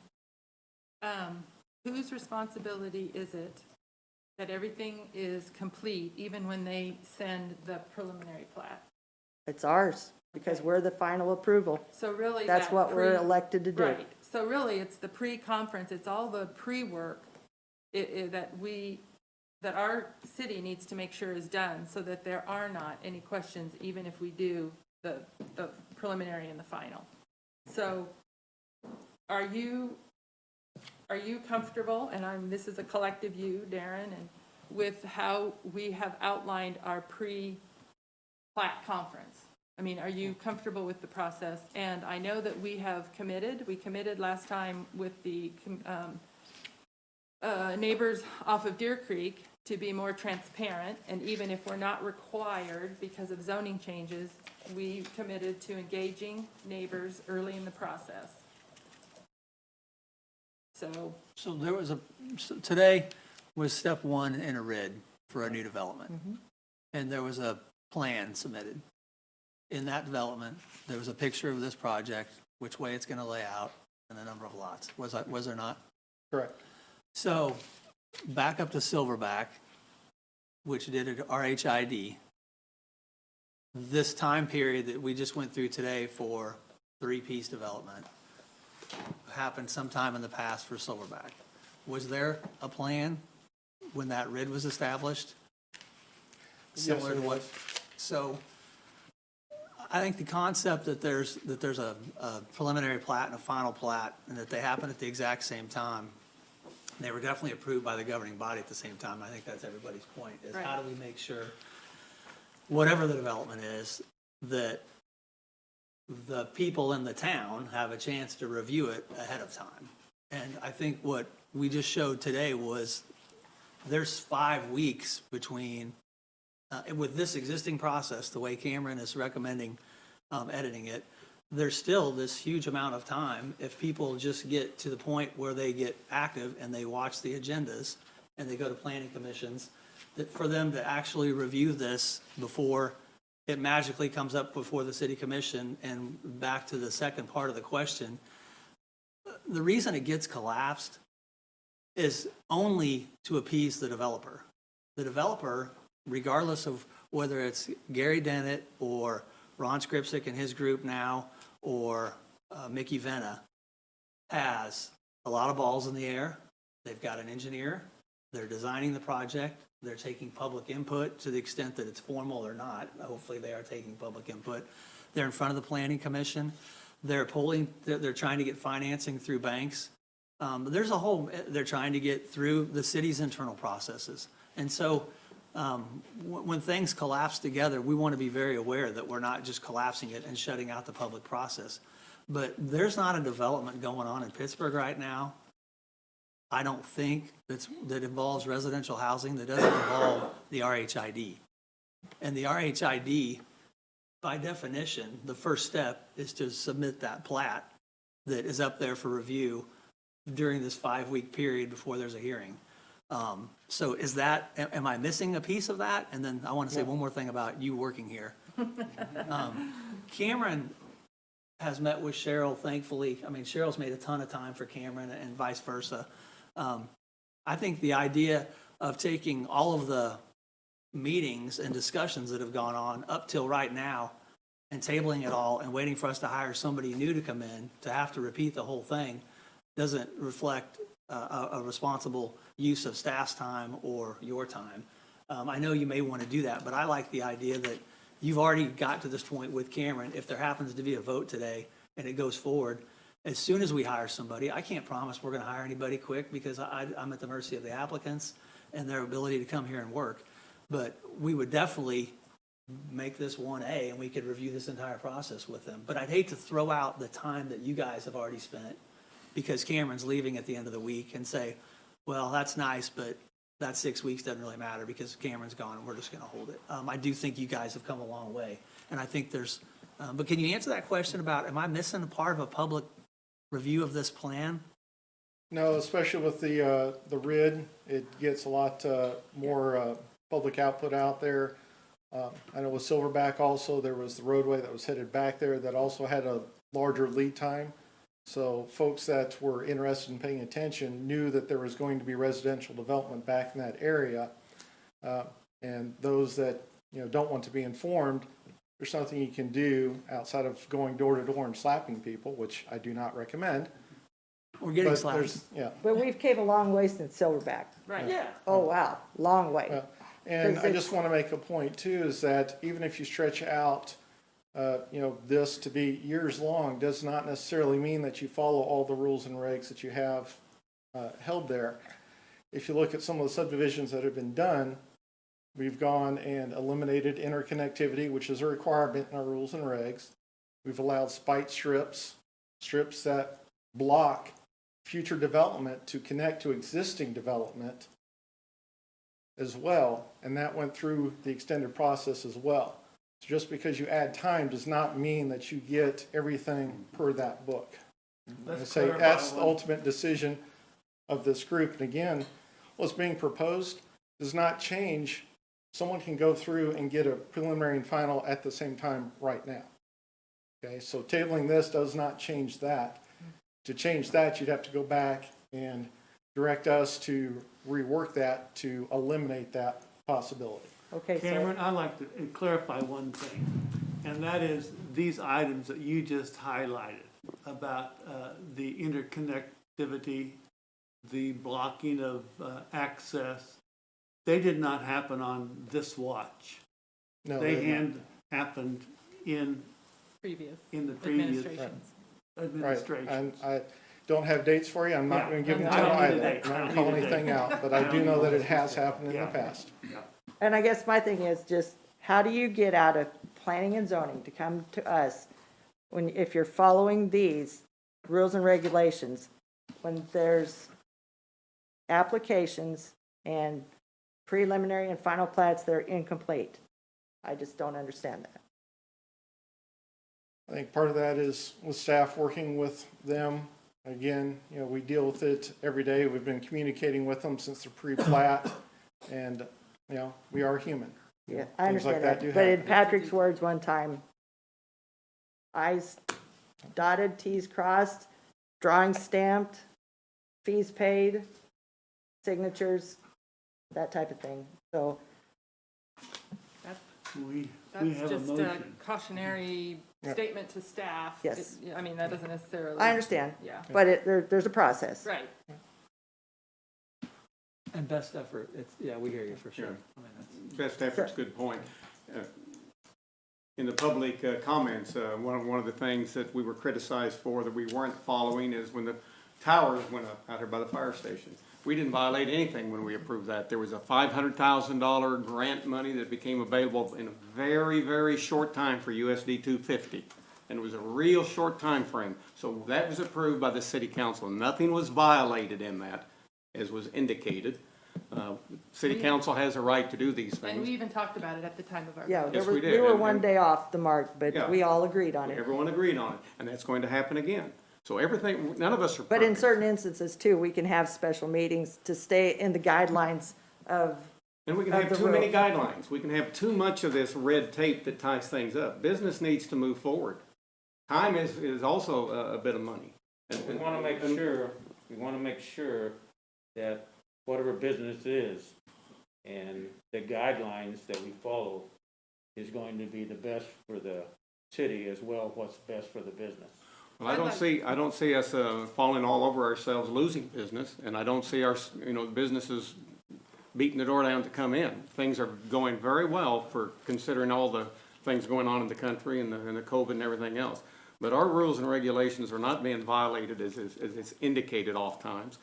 [SPEAKER 8] whose responsibility is it that everything is complete even when they send the preliminary plat?
[SPEAKER 11] It's ours, because we're the final approval.
[SPEAKER 8] So really,
[SPEAKER 11] That's
[SPEAKER 8] that
[SPEAKER 11] what we're elected to do.
[SPEAKER 8] Right. So really, it's the pre-conference, it's all the pre-work that our city needs to make sure is done, so that there are not any questions, even if we do the preliminary and the final. So are you comfortable, and this is a collective you, Darren, and with how we have outlined our pre-plat conference? I mean, are you comfortable with the process? And I know that we committed last time with the neighbors off of Deer Creek to be more transparent, and even if we're not required because of zoning changes, we committed to engaging neighbors early in the process. So
[SPEAKER 1] there was today was step one in a RID for a new development. And there was a plan submitted. In that development, there was a picture of this project, which way it's going to lay out, and the number of lots. Was there not?
[SPEAKER 4] correct.
[SPEAKER 1] So back up to Silverback, which did an RHID. This time period that we just went through today for three-piece development happened sometime in the past for Silverback. Was there a plan when that RID was established? Similar to what? So I think the concept that there's a preliminary plat and a final plat, and that they happen at the exact same time, they were definitely approved by the governing body at the same time. I think that's everybody's point, is how do we make sure, whatever the development is, that the people in the town have a chance to review it ahead of time. And I think what we just showed today was there's 5 weeks between, with this existing process, the way Cameron is recommending editing it, there's still this huge amount of time if people just get to the point where they get active and they watch the agendas and they go to planning commissions, that for them to actually review this before it magically comes up before the city commission. And back to the second part of the question, the reason it gets collapsed is only to appease the developer. The developer, regardless of whether it's Gary Dennett or Ron Skripsik and his group now, or Mickey Venna, has a lot of balls in the air. They've got an engineer. They're designing the project. They're taking public input to the extent that it's formal or not. Hopefully they are taking public input. They're in front of the planning commission. They're trying to get financing through banks. They're trying to get through the city's internal processes. And so when things collapse together, we want to be very aware that we're not just collapsing it and shutting out the public process. But there's not a development going on in Pittsburgh right now, I don't think, that involves residential housing that doesn't involve the RHID. And the RHID, by definition, the first step is to submit that plat that is up there for review during this 5-week period before there's a hearing. So is that, am I missing a piece of that? And then I want to say one more thing about you working here. Cameron has met with Cheryl, thankfully. I mean, Cheryl's made a ton of time for Cameron and vice versa. I think the idea of taking all of the meetings and discussions that have gone on up till right now and tabling it all and waiting for us to hire somebody new to come in to have to repeat the whole thing doesn't reflect a responsible use of staff's time or your time. I know you may want to do that, but I like the idea that you've already got to this point with Cameron. If there happens to be a vote today and it goes forward, as soon as we hire somebody, I can't promise we're going to hire anybody quick because I'm at the mercy of the applicants and their ability to come here and work. But we would definitely make this 1A and we could review this entire process with them. But I'd hate to throw out the time that you guys have already spent because Cameron's leaving at the end of the week and say, well, that's nice, but that 6 weeks doesn't really matter because Cameron's gone and we're just going to hold it. I do think you guys have come a long way. And I think there's, but can you answer that question about, am I missing a part of a public review of this plan?
[SPEAKER 4] No, especially with the RID, it gets a lot more public output out there. I know with Silverback also, there was the roadway that was headed back there that also had a larger lead time. So folks that were interested in paying attention knew that there was going to be residential development back in that area. And those that don't want to be informed, there's nothing you can do outside of going door to door and slapping people, which I do not recommend.
[SPEAKER 1] We're getting slapped.
[SPEAKER 4] Yeah.
[SPEAKER 11] But we've came a long way since Silverback.
[SPEAKER 8] Right.
[SPEAKER 1] Yeah.
[SPEAKER 11] Oh, wow, long way.
[SPEAKER 4] And I just want to make a point too, is that even if you stretch out, this to be years long, does not necessarily mean that you follow all the rules and regs that you have held there. If you look at some of the subdivisions that have been done, we've gone and eliminated interconnectivity, which is a requirement in our rules and regs. We've allowed spite strips that block future development to connect to existing development as well, and that went through the extended process as well. So just because you add time does not mean that you get everything per that book. That's the ultimate decision of this group. And again, what's being proposed does not change. Someone can go through and get a preliminary and final at the same time right now. Okay, so tabling this does not change that. To change that, you'd have to go back and direct us to rework that to eliminate that possibility.
[SPEAKER 11] Okay,
[SPEAKER 17] Cameron, I'd like to clarify one thing, and that is these items that you just highlighted about the interconnectivity, the blocking of access, they did not happen on this watch.
[SPEAKER 4] No,
[SPEAKER 17] they happened in the previous administration.
[SPEAKER 4] Right. And I don't have dates for you. I'm not going to give them to you either. I'm not going to call anything out, but I do know that it has happened in the past.
[SPEAKER 11] And I guess my thing is just, how do you get out of planning and zoning to come to us if you're following these rules and regulations, when there's applications and preliminary and final plats that are incomplete? I just don't understand that.
[SPEAKER 4] I think part of that is with staff working with them. Again, we deal with it every day. We've been communicating with them since the pre-plat, and we are human.
[SPEAKER 11] Yeah, I understand that. But in Patrick's words one time, I's dotted, T's crossed, drawings stamped, fees paid, signatures, that type of thing. So,
[SPEAKER 17] We
[SPEAKER 8] That's
[SPEAKER 17] have a
[SPEAKER 8] just a
[SPEAKER 17] motion.
[SPEAKER 8] cautionary statement to staff.
[SPEAKER 11] Yes.
[SPEAKER 8] I mean, that doesn't necessarily.
[SPEAKER 11] I understand.
[SPEAKER 8] Yeah.
[SPEAKER 11] But there's a process.
[SPEAKER 8] Right.
[SPEAKER 1] And best effort, yeah, we hear you for sure.
[SPEAKER 5] Yeah.
[SPEAKER 1] I mean, that's-
[SPEAKER 5] Best effort's a good point. In the public comments, one of the things that we were criticized for that we weren't following is when the towers went up out here by the fire station. We didn't violate anything when we approved that. There was a $500,000 grant money that became available in a very, very short time for USD 250. And it was a real short time frame. So that was approved by the city council. Nothing was violated in that, as was indicated. City council has a right to do these
[SPEAKER 8] And
[SPEAKER 5] things.
[SPEAKER 8] we even talked about it at the time of our.
[SPEAKER 11] Yeah,
[SPEAKER 8] vote.
[SPEAKER 5] Yes,
[SPEAKER 11] there
[SPEAKER 5] we
[SPEAKER 11] was,
[SPEAKER 5] did.
[SPEAKER 11] we were
[SPEAKER 5] And-
[SPEAKER 11] one day off the mark,
[SPEAKER 5] Yeah.
[SPEAKER 11] but we all agreed on it.
[SPEAKER 5] Everyone agreed on it, and that's going to happen again. So everything, none of us are
[SPEAKER 11] But in
[SPEAKER 5] perfect.
[SPEAKER 11] certain instances too, we can have special meetings to stay in the guidelines of,
[SPEAKER 5] And we can
[SPEAKER 11] of
[SPEAKER 5] have
[SPEAKER 11] the
[SPEAKER 5] too many
[SPEAKER 11] rule.
[SPEAKER 5] guidelines. We can have too much of this red tape that ties things up. Business needs to move forward. Time is also a bit of money.
[SPEAKER 3] We want to make sure that whatever business is and the guidelines that we follow is going to be the best for the city as well, what's best for the business.
[SPEAKER 5] Well, I don't see us falling all over ourselves losing business, and I don't see our, businesses beating the door down to come in. Things are going very well for considering all the things going on in the country and the COVID and everything else. But our rules and regulations are not being violated as it's indicated oftentimes.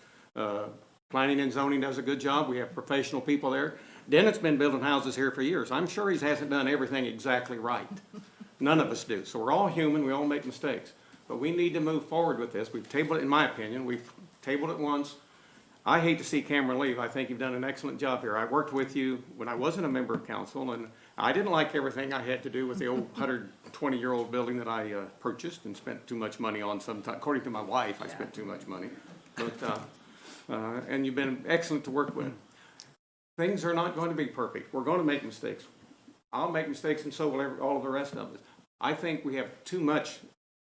[SPEAKER 5] Planning and zoning does a good job. We have professional people there. Dennett's been building houses here for years. I'm sure he hasn't done everything exactly right. None of us do. So we're all human. We all make mistakes. But we need to move forward with this. We've tabled it, in my opinion. We've tabled it once. I hate to see Cameron leave. I think you've done an excellent job here. I worked with you when I wasn't a member of council, and I didn't like everything I had to do with the old 120-year-old building that I purchased and spent too much money on sometimes. According to my wife, I spent too much money. But, and you've been excellent to work with. Things are not going to be perfect. We're going to make mistakes. I'll make mistakes, and so will all of the rest of us. I think we have too much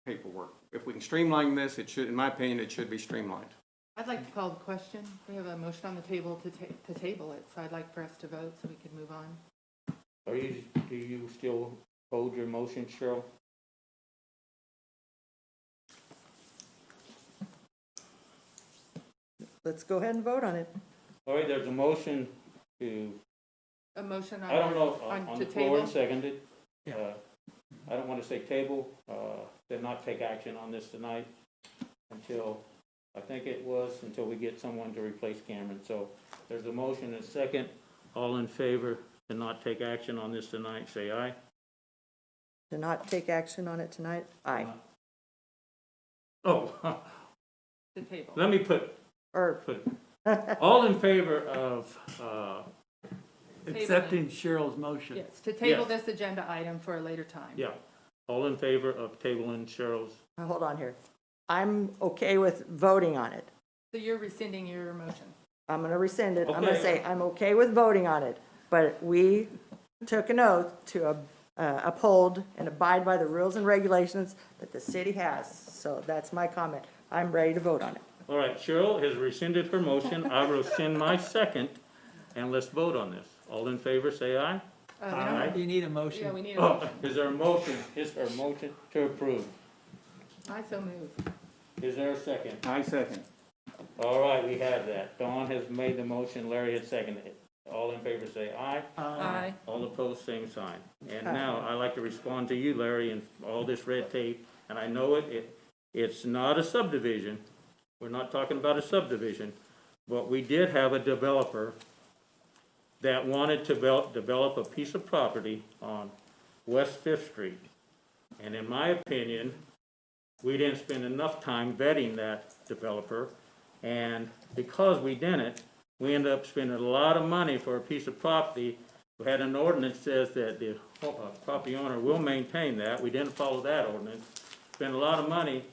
[SPEAKER 5] paperwork. If we can streamline this, it should, in my opinion, it should be streamlined.
[SPEAKER 8] I'd like to call the question. We have a motion on the table to table it, so I'd like for us to vote so we can move on.
[SPEAKER 3] Do you still hold your motion, Cheryl?
[SPEAKER 11] let's go ahead and vote on it.
[SPEAKER 3] All right, there's a motion to,
[SPEAKER 8] A motion
[SPEAKER 3] I don't know,
[SPEAKER 8] on
[SPEAKER 3] on
[SPEAKER 8] to
[SPEAKER 3] the floor
[SPEAKER 8] table?
[SPEAKER 3] and seconded. I don't want to say table, then not take action on this tonight until, I think it was, until we get someone to replace Cameron. So there's a motion and a second. All in favor to not take action on this tonight, say aye.
[SPEAKER 11] To not take action on it tonight? Aye.
[SPEAKER 3] Oh,
[SPEAKER 8] The table.
[SPEAKER 3] let me put
[SPEAKER 11] Or,
[SPEAKER 3] all in favor of,
[SPEAKER 17] Accepting Cheryl's motion.
[SPEAKER 8] Yes, to table
[SPEAKER 3] Yes.
[SPEAKER 8] this agenda item for a later time.
[SPEAKER 3] yeah, all in favor of tabling Cheryl's,
[SPEAKER 11] hold on here. I'm okay with voting on it.
[SPEAKER 8] So you're rescinding your motion?
[SPEAKER 11] I'm gonna rescind it. I'm gonna
[SPEAKER 3] Okay.
[SPEAKER 11] say, I'm okay with voting on it, but we took an oath to uphold and abide by the rules and regulations that the city has. So that's my comment. I'm ready to vote on it.
[SPEAKER 3] all right, Cheryl has rescinded her motion, I rescind my second, and let's vote on this. All in favor, say aye. Aye.
[SPEAKER 1] You need a motion.
[SPEAKER 8] Yeah, we need a
[SPEAKER 3] Oh,
[SPEAKER 8] motion.
[SPEAKER 3] is there a motion, is there a motion to approve?
[SPEAKER 8] I so move.
[SPEAKER 3] Is there a second?
[SPEAKER 5] I second.
[SPEAKER 3] All right, we have that. Dawn has made the motion, Larry has seconded it. All in favor say aye.
[SPEAKER 8] Aye.
[SPEAKER 3] All opposed, same sign. And now, I'd like to respond to you, Larry, and all this red tape, and I know it's not a subdivision. We're not talking about a subdivision, but we did have a developer that wanted to develop a piece of property on West Fifth Street. And in my opinion, we didn't spend enough time vetting that developer, and because we didn't, we ended up spending a lot of money for a piece of property. We had an ordinance that says that the property owner will maintain that. We didn't follow that ordinance. Spent a lot of money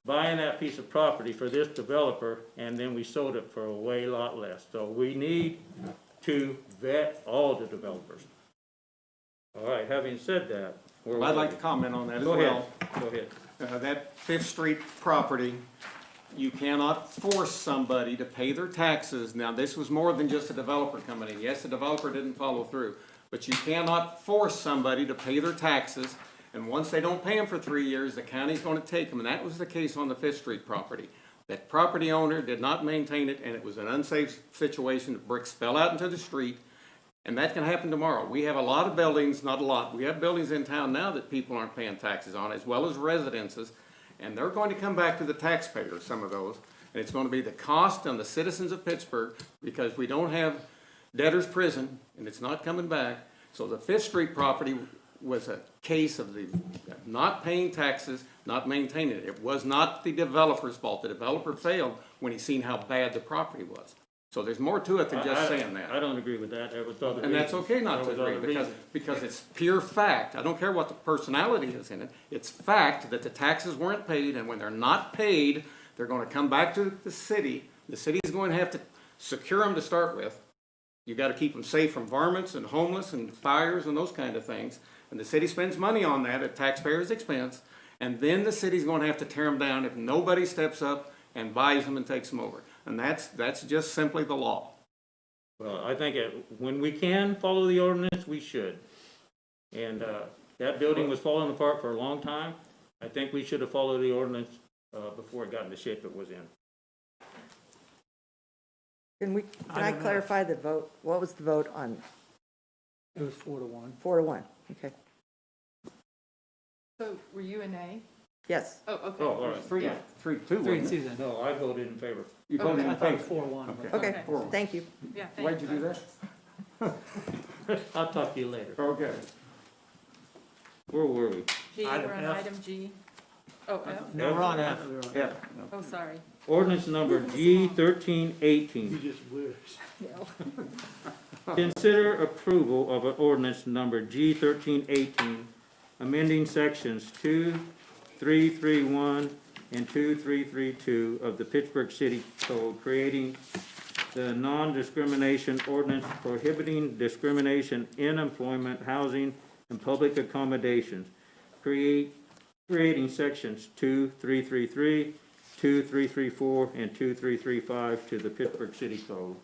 [SPEAKER 3] buying that piece of property for this developer, and then we sold it for a way lot less. So we need to vet all the developers. All right, having said that,
[SPEAKER 5] I'd like to comment on that as
[SPEAKER 3] Go
[SPEAKER 5] well.
[SPEAKER 3] ahead, go ahead.
[SPEAKER 5] That Fifth Street property you cannot force somebody to pay their taxes. Now, this was more than just a developer coming in. Yes, the developer didn't follow through, but you cannot force somebody to pay their taxes. And once they don't pay them for 3 years, the county's going to take them. And that was the case on the Fifth Street property. That property owner did not maintain it, and it was an unsafe situation. The bricks fell out into the street, and that can happen tomorrow. We have a lot of buildings, not a lot, we have buildings in town now that people aren't paying taxes on, as well as residences, and they're going to come back to the taxpayer, some of those, and it's going to be the cost on the citizens of Pittsburgh, because we don't have debtor's prison, and it's not coming back. So the Fifth Street property was a case of the not paying taxes, not maintaining it. It was not the developer's fault. The developer failed when he seen how bad the property was. So there's more to it than just saying that.
[SPEAKER 3] I don't agree with that. That was other
[SPEAKER 5] And that's
[SPEAKER 3] reasons.
[SPEAKER 5] okay not to
[SPEAKER 3] That was
[SPEAKER 5] agree,
[SPEAKER 3] other
[SPEAKER 5] because,
[SPEAKER 3] reasons.
[SPEAKER 5] because it's pure fact. I don't care what the personality is in it. It's fact that the taxes weren't paid, and when they're not paid, they're gonna come back to the city. The city is going to have to secure them to start with. You gotta keep them safe from varmints and homeless and fires and those kind of things. And the city spends money on that at taxpayers' expense, and then the city's gonna have to tear them down if nobody steps up and buys them and takes them over. And that's just simply the law.
[SPEAKER 3] Well, I think when we can follow the ordinance, we should. And that building was falling apart for a long time. I think we should have followed the ordinance before it got in the shape it was in.
[SPEAKER 11] Can I clarify the vote? What was the vote on?
[SPEAKER 1] It was 4-1.
[SPEAKER 11] 4-1, okay.
[SPEAKER 8] So were you an A?
[SPEAKER 11] Yes.
[SPEAKER 8] Oh, okay.
[SPEAKER 3] Oh, all right.
[SPEAKER 5] 3-2,
[SPEAKER 1] 3-2
[SPEAKER 5] wasn't it?
[SPEAKER 1] then.
[SPEAKER 3] No, I voted in favor.
[SPEAKER 5] You voted
[SPEAKER 1] I
[SPEAKER 5] in
[SPEAKER 1] thought it was
[SPEAKER 5] favor.
[SPEAKER 1] 4-1.
[SPEAKER 11] Okay,
[SPEAKER 5] 4-1.
[SPEAKER 11] thank you.
[SPEAKER 8] Yeah,
[SPEAKER 5] Why'd you do that?
[SPEAKER 3] I'll talk to you later.
[SPEAKER 5] Okay.
[SPEAKER 3] Where were we?
[SPEAKER 8] G, we're
[SPEAKER 1] Item
[SPEAKER 8] on
[SPEAKER 1] F.
[SPEAKER 8] item G. Oh, F?
[SPEAKER 1] No, we're on F.
[SPEAKER 5] Yeah.
[SPEAKER 8] Oh, sorry.
[SPEAKER 3] Ordinance number G 1318.
[SPEAKER 17] You just wish.
[SPEAKER 8] No.
[SPEAKER 3] Consider approval of an ordinance number G 1318, amending sections 2331 and 2332 of the Pittsburgh City Code, creating the non-discrimination ordinance prohibiting discrimination in employment, housing, and public accommodations, creating sections 2333, 2334, and 2335 to the Pittsburgh City Code.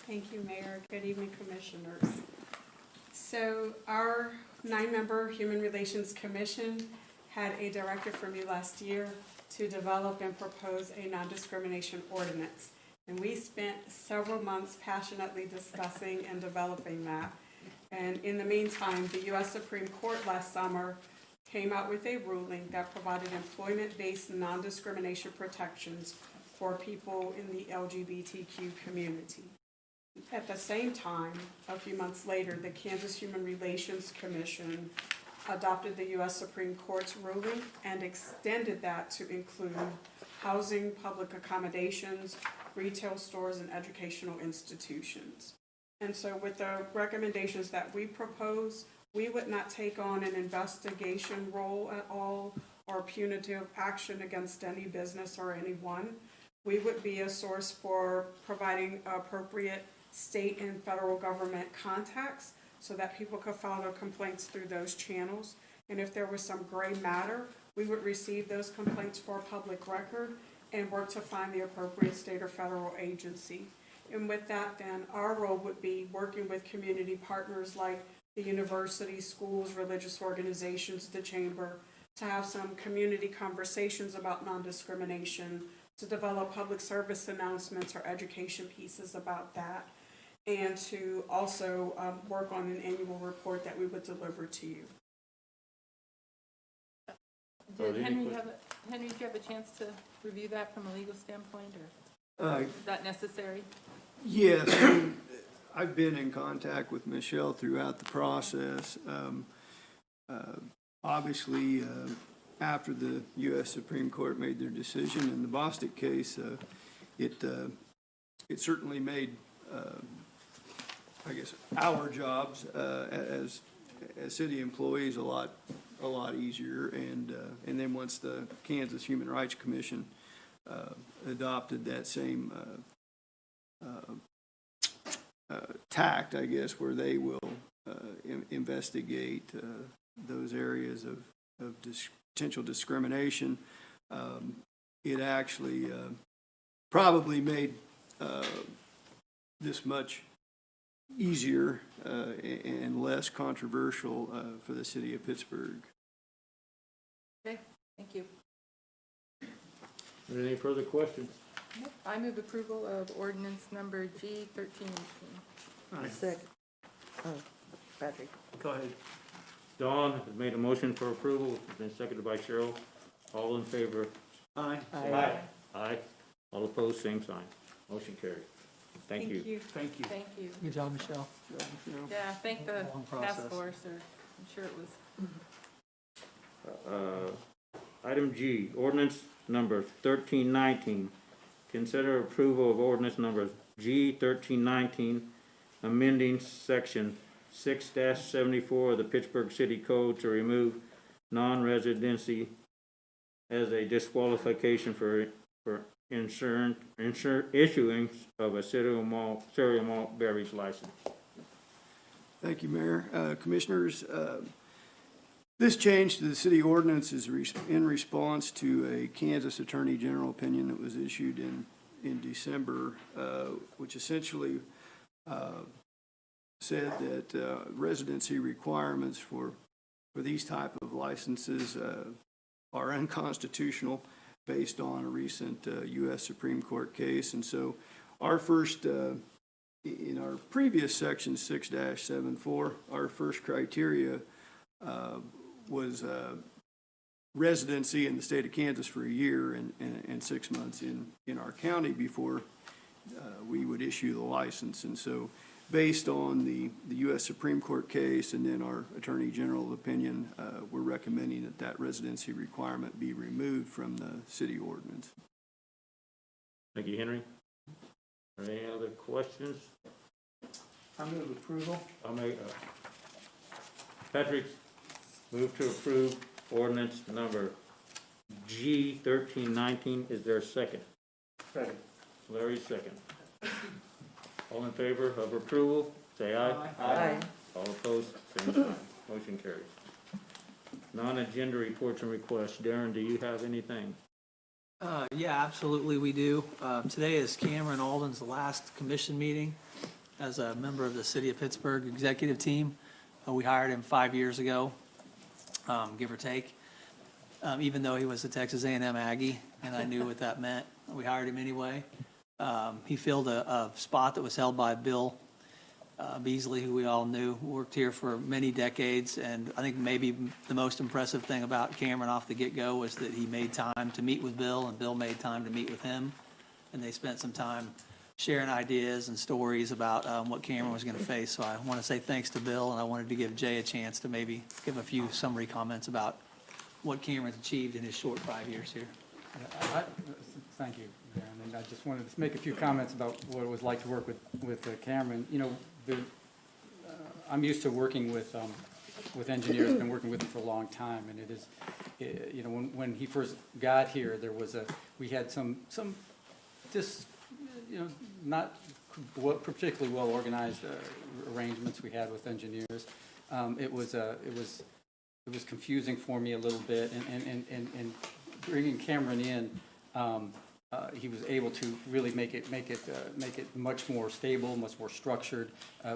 [SPEAKER 20] Thank you, Mayor. Good evening, Commissioners. So our 9-member Human Relations Commission had a directive from you last year to develop and propose a non-discrimination ordinance. And we spent several months passionately discussing and developing that. And in the meantime, the U.S. Supreme Court last summer came out with a ruling that provided employment-based non-discrimination protections for people in the LGBTQ community. At the same time, a few months later, the Kansas Human Relations Commission adopted the U.S. Supreme Court's ruling and extended that to include housing, public accommodations, retail stores, and educational institutions. And so with the recommendations that we propose, we would not take on an investigation role at all or punitive action against any business or anyone. We would be a source for providing appropriate state and federal government contacts so that people could file their complaints through those channels. And if there was some gray matter, we would receive those complaints for public record and work to find the appropriate state or federal agency. And with that, then, our role would be working with community partners like the university, schools, religious organizations, the chamber, to have some community conversations about non-discrimination, to develop public service announcements or education pieces about that, and to also work on an annual report that we would deliver to you.
[SPEAKER 8] Did Henry do you have a chance to review that from a legal standpoint, or is that necessary?
[SPEAKER 17] Yes, I've been in contact with Michelle throughout the process. Obviously, after the U.S. Supreme Court made their decision in the Bostic case, it certainly made, I guess, our jobs as city employees a lot easier. And then once the Kansas Human Rights Commission adopted that same tact, I guess, where they will investigate those areas of potential discrimination.
[SPEAKER 21] it actually probably made this much easier and less controversial for the city of Pittsburgh.
[SPEAKER 8] Okay, thank you.
[SPEAKER 3] Any further questions?
[SPEAKER 8] Nope. I move approval of ordinance number G 1318.
[SPEAKER 11] Second. Oh, Patrick.
[SPEAKER 17] Go ahead.
[SPEAKER 3] Dawn has made a motion for approval, it's been seconded by Cheryl. All in favor?
[SPEAKER 17] Aye.
[SPEAKER 3] Aye. Aye. All opposed, same sign. Motion carried. Thank you.
[SPEAKER 17] Thank you.
[SPEAKER 8] Thank you.
[SPEAKER 1] Good job, Michelle.
[SPEAKER 8] Yeah, thank the
[SPEAKER 1] Long
[SPEAKER 8] task
[SPEAKER 1] process.
[SPEAKER 8] force, or I'm sure it was.
[SPEAKER 3] Item G, ordinance number 1319. Consider approval of ordinance number G 1319, amending section 6-74 of the Pittsburgh City Code to remove non-residency as a disqualification for issuing of a cereal malt beverage license.
[SPEAKER 21] Thank you, Mayor. Commissioners, this change to the city ordinance is in response to a Kansas Attorney General opinion that was issued in December, which essentially said that residency requirements for these type of licenses are unconstitutional based on a recent U.S. Supreme Court case. And so our first, in our previous section 6-74, our first criteria was residency in the state of Kansas for a year and 6 months in our county before we would issue the license. And so based on the U.S. Supreme Court case and then our Attorney General opinion, we're recommending that residency requirement be removed from the city ordinance.
[SPEAKER 3] Thank you, Henry. Are there any other questions?
[SPEAKER 17] I move approval.
[SPEAKER 3] I'll make, Patrick, move to approve ordinance number G 1319. Is there a second?
[SPEAKER 17] Second.
[SPEAKER 3] Larry, second. All in favor of approval, say aye.
[SPEAKER 11] Aye.
[SPEAKER 3] All opposed, same sign. Motion carries. Non-agenda reports and requests. Darren, do you have anything?
[SPEAKER 1] Yeah, absolutely, we do. Today is Cameron Alden's last commission meeting as a member of the City of Pittsburgh executive team. We hired him 5 years ago, give or take, even though he was a Texas A&M Aggie, and I knew what that meant. We hired him anyway. He filled a spot that was held by Bill Beasley, who we all knew, worked here for many decades. And I think maybe the most impressive thing about Cameron off the get-go was that he made time to meet with Bill, and Bill made time to meet with him. And they spent some time sharing ideas and stories about what Cameron was going to face. So I want to say thanks to Bill, and I wanted to give Jay a chance to maybe give a few summary comments about what Cameron's achieved in his short 5 years here.
[SPEAKER 22] Thank you, Darren. And I just wanted to make a few comments about what it was like to work with Cameron. You know, I'm used to working with engineers, been working with them for a long time, and it is, you know, when he first got here, we had some just, you know, not particularly well organized arrangements we had with engineers. It was confusing for me a little bit, and bringing Cameron in, he was able to really make it much more stable, much more structured.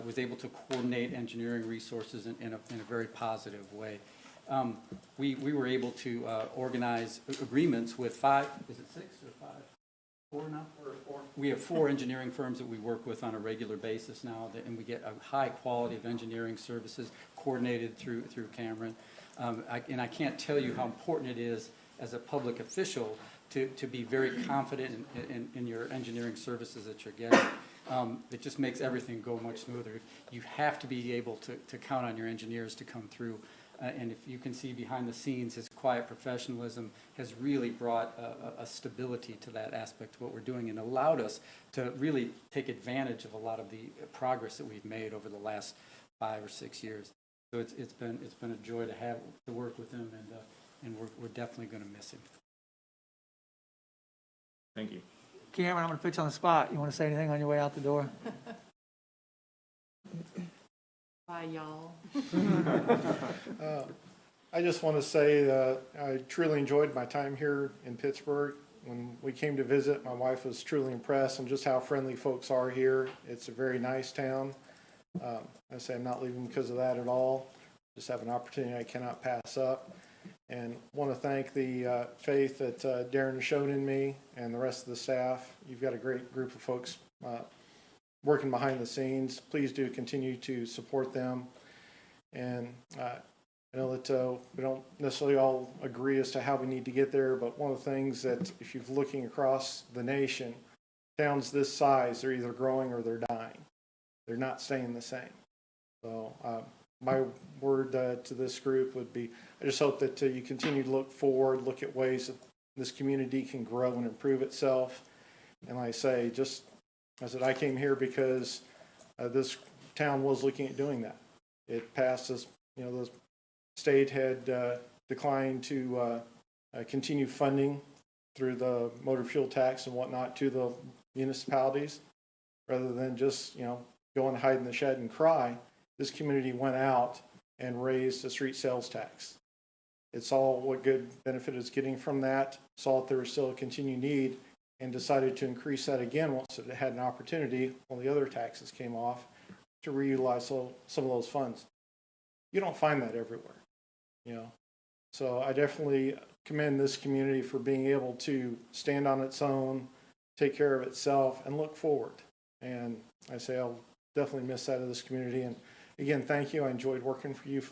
[SPEAKER 22] Was able to coordinate engineering resources in a very positive way. We were able to organize agreements with 5. Is it 6 or 5? 4 now? Four. We have 4 engineering firms that we work with on a regular basis now, and we get a high quality of engineering services coordinated through Cameron. And I can't tell you how important it is as a public official to be very confident in your engineering services that you're getting. It just makes everything go much smoother. You have to be able to count on your engineers to come through. And if you can see behind the scenes, his quiet professionalism has really brought a stability to that aspect of what we're doing, and allowed us to really take advantage of a lot of the progress that we've made over the last 5 or 6 years. So it's been a joy to work with him, and we're definitely going to miss him.
[SPEAKER 3] Thank you.
[SPEAKER 1] Cameron, I'm going to put you on the spot. You want to say anything on your way out the door?
[SPEAKER 8] Bye, y'all.
[SPEAKER 4] I just want to say that I truly enjoyed my time here in Pittsburgh. when we came to visit, my wife was truly impressed on just how friendly folks are here. It's a very nice town. I say I'm not leaving because of that at all. Just have an opportunity I cannot pass up. And want to thank the faith that Darren showed in me and the rest of the staff. You've got a great group of folks working behind the scenes. Please do continue to support them. And I know that we don't necessarily all agree as to how we need to get there, but one of the things that if you're looking across the nation, towns this size, they're either growing or they're dying. They're not staying the same. So my word to this group would be, I just hope that you continue to look forward, look at ways that this community can grow and improve itself. And like I say, I came here because this town was looking at doing that. It passed us, the state had declined to continue funding through the motor fuel tax and whatnot to the municipalities, rather than just, go and hide in the shed and cry. This community went out and raised a street sales tax. It saw what good benefit it's getting from that, saw that there was still a continued need, and decided to increase that again once it had an opportunity, when the other taxes came off, to reutilize some of those funds. You don't find that everywhere, So I definitely commend this community for being able to stand on its own, take care of itself, and look forward. And I say I'll definitely miss that of this community. And again, thank you. I enjoyed working for you,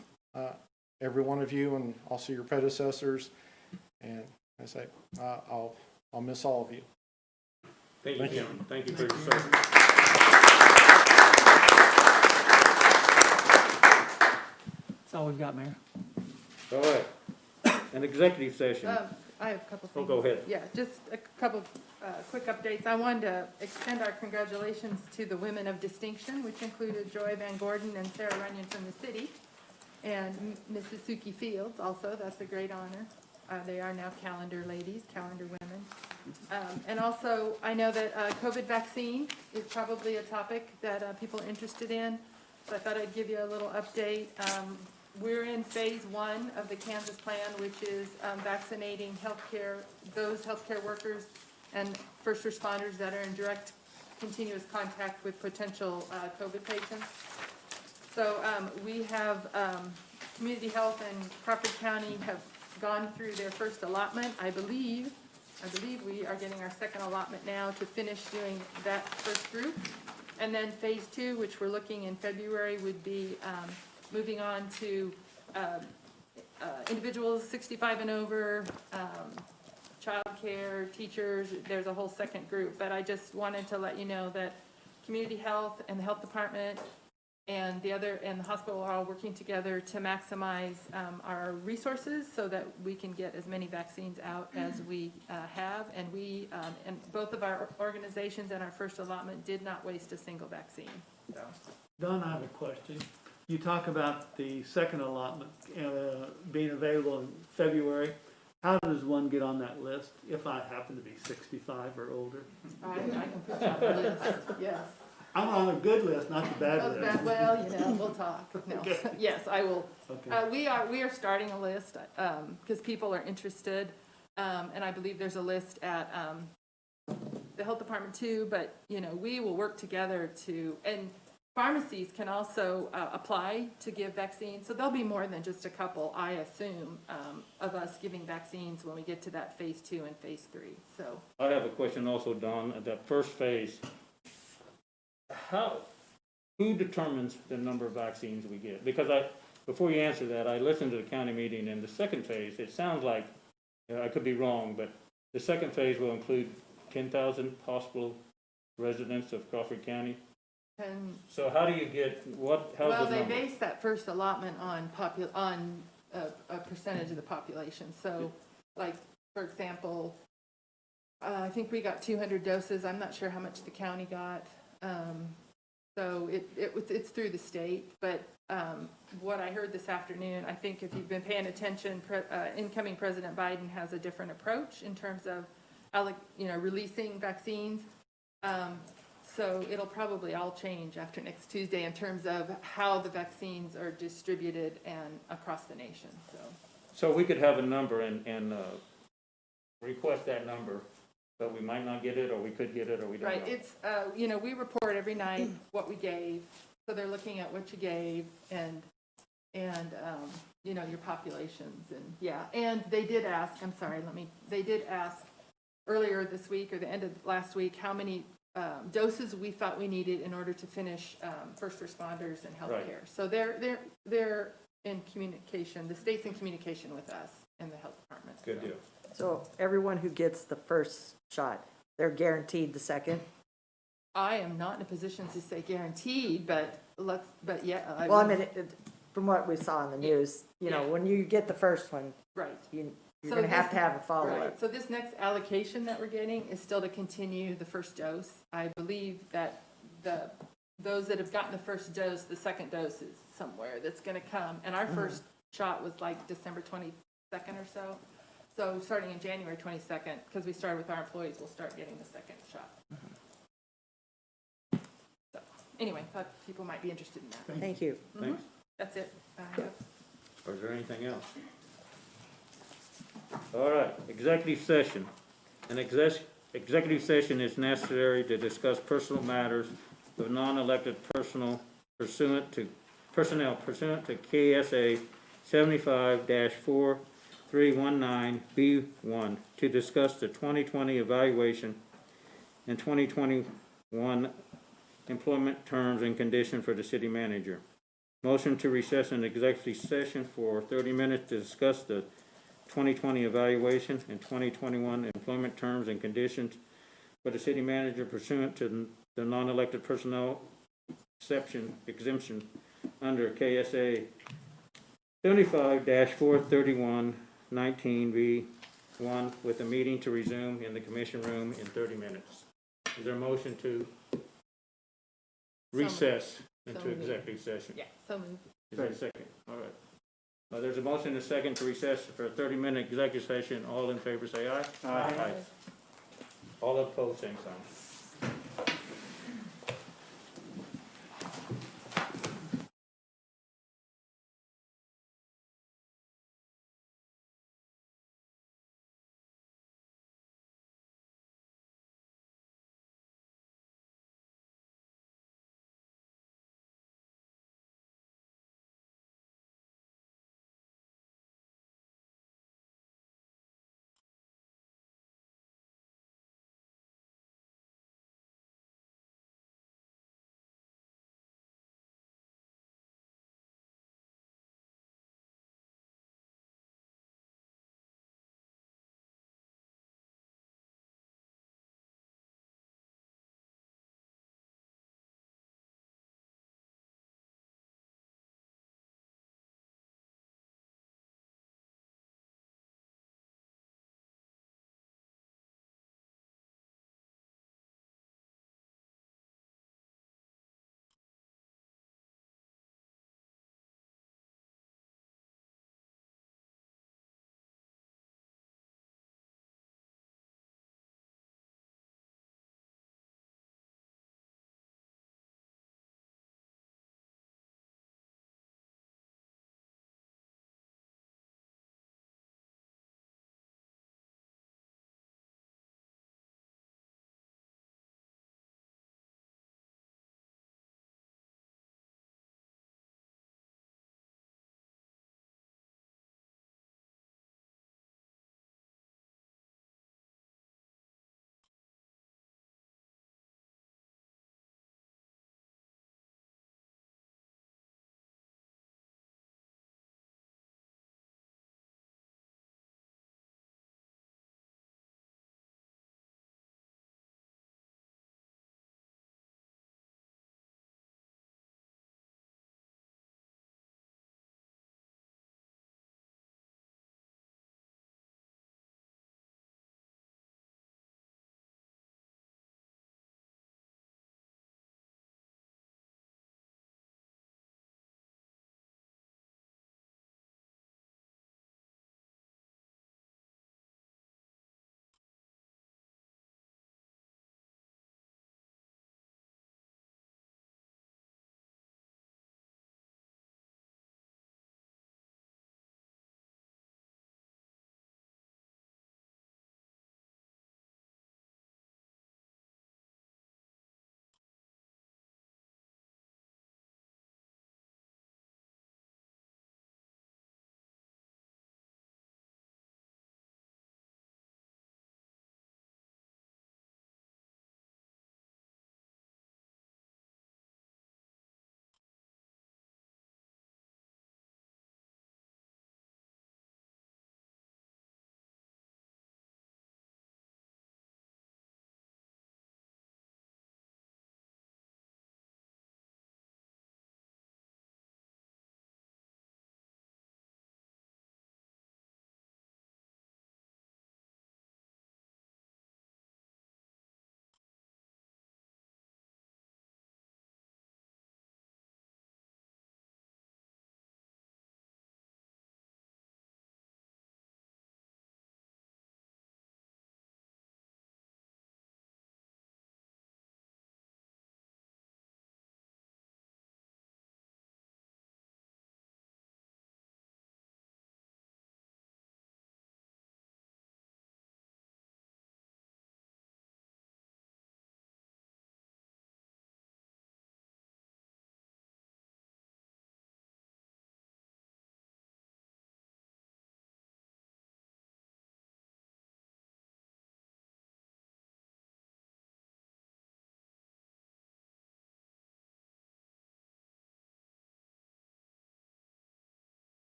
[SPEAKER 4] every one of you, and also your predecessors. And I say I'll miss all of you.
[SPEAKER 3] Thank you, Cameron. Thank you for your service.
[SPEAKER 1] That's all we've got, Mayor.
[SPEAKER 3] All right. An executive session.
[SPEAKER 8] I have a couple things.
[SPEAKER 3] Oh, go ahead.
[SPEAKER 8] Yeah, just a couple quick updates. I wanted to extend our congratulations to the women of distinction, which included Joy Van Gordon and Sarah Runyon from the city, and Mrs. Suki Fields also. That's a great honor. They are now calendar ladies, calendar women. And also, I know that COVID vaccine is probably a topic that people are interested in, so I thought I'd give you a little update. We're in phase 1 of the Kansas plan, which is vaccinating those healthcare workers and first responders that are in direct continuous contact with potential COVID patients. So we have Community Health and Crawford County have gone through their first allotment. I believe we are getting our second allotment now to finish doing that first group. And then phase 2, which we're looking in February, would be moving on to individuals 65 and over, child care, teachers. There's a whole second group. But I just wanted to let you know that Community Health and the Health Department and the hospital are all working together to maximize our resources so that we can get as many vaccines out as we have. And we, and both of our organizations and our first allotment did not waste a single vaccine. So.
[SPEAKER 17] Don, I have a question. You talk about the second allotment being available in February. How does one get on that list if I happen to be 65 or older?
[SPEAKER 8] I can put you on the list, yes.
[SPEAKER 17] I'm on a good list, not the bad list.
[SPEAKER 8] Well, we'll talk. No.
[SPEAKER 17] Okay.
[SPEAKER 8] Yes, I will.
[SPEAKER 17] Okay.
[SPEAKER 8] We are starting a list because people are interested, and I believe there's a list at the health department too. But we will work together and pharmacies can also apply to give vaccines. So there'll be more than just a couple, I assume, of us giving vaccines when we get to that phase 2 and phase 3. So
[SPEAKER 3] I have a question also, Don. That first phase, who determines the number of vaccines we get? Because before you answer that, I listened to the county meeting, and the second phase, it sounds like, I could be wrong, but the second phase will include 10,000 hospital residents of Crawford County.
[SPEAKER 8] And
[SPEAKER 3] so how do you get
[SPEAKER 8] they base that first allotment on a percentage of the population. So, like for example, I think we got 200 doses. I'm not sure how much the county got. So it's through the state. But what I heard this afternoon, I think if you've been paying attention, incoming President Biden has a different approach in terms of releasing vaccines. So it'll probably all change after next Tuesday in terms of how the vaccines are distributed and across the nation. So we could have a number and request that number
[SPEAKER 3] but we might not get it, or we could get it, or we don't know.
[SPEAKER 8] Right, it's, you know, we report every night what we gave, so they're looking at what you gave and, you know, your populations and, yeah. And they did ask, I'm sorry, they did ask earlier this week or the end of last week, how many doses we thought we needed in order to finish first responders and healthcare.
[SPEAKER 3] Right.
[SPEAKER 8] So they're in communication, the state's in communication with us and the health department.
[SPEAKER 3] Good deal.
[SPEAKER 11] So everyone who gets the first shot, they're guaranteed the second?
[SPEAKER 8] I am not in a position to say guaranteed, but yeah.
[SPEAKER 11] Well, I mean, from what we saw in the news, you know,
[SPEAKER 8] Yeah.
[SPEAKER 11] when you get the first one,
[SPEAKER 8] Right.
[SPEAKER 11] you're
[SPEAKER 8] So
[SPEAKER 11] going to have
[SPEAKER 8] this-
[SPEAKER 11] to have a follow-up.
[SPEAKER 8] Right, so this next allocation that we're getting is still to continue the first dose. I believe that those that have gotten the first dose, the second dose is somewhere that's gonna come. And our first shot was like December 22nd or so. So starting in January 22nd, because we started with our employees, we'll start getting the second shot. So, anyway, thought people might be interested in that.
[SPEAKER 11] Thank you.
[SPEAKER 3] Thanks.
[SPEAKER 8] That's it. I have.
[SPEAKER 3] Or is there anything else? All right, executive session. An executive session is necessary to discuss personal matters of non-elected personnel pursuant to KSA 75-4319B1 to discuss the 2020 evaluation and 2021 employment terms and conditions for the city manager. Motion to recess an executive session for 30 minutes to discuss the 2020 evaluation and 2021 employment terms and conditions for the city manager pursuant to the non-elected personnel exemption under KSA 75-43119B1 with a meeting to resume in the commission room in 30 minutes. Is there a motion to recess into executive session?
[SPEAKER 8] Yeah, so moved.
[SPEAKER 3] Is there a second? All right. There's a motion and a second to recess for a 30-minute executive session. All in favor, say aye. Aye. All opposed, same sign.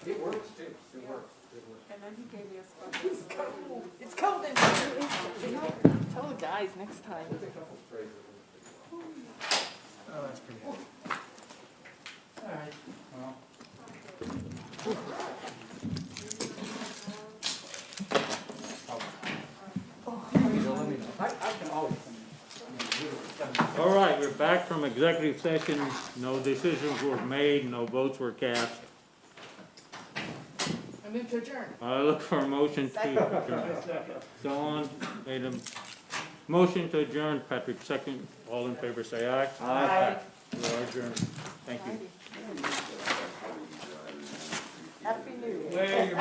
[SPEAKER 3] It works too, it works.
[SPEAKER 20] And then he gave me a spot.
[SPEAKER 8] It's cold in here. Tell the guys next time.
[SPEAKER 1] Oh, that's pretty good. All right.
[SPEAKER 22] Well, I can always
[SPEAKER 3] All right, we're back from executive session. No decisions were made, no votes were cast.
[SPEAKER 8] I move to adjourn.
[SPEAKER 3] I look for a motion to adjourn. Dawn made a motion to adjourn. Patrick second. All in favor say aye.
[SPEAKER 8] Aye.
[SPEAKER 3] We are adjourned. Thank you.
[SPEAKER 8] Happy New Year.
[SPEAKER 3] Well, you're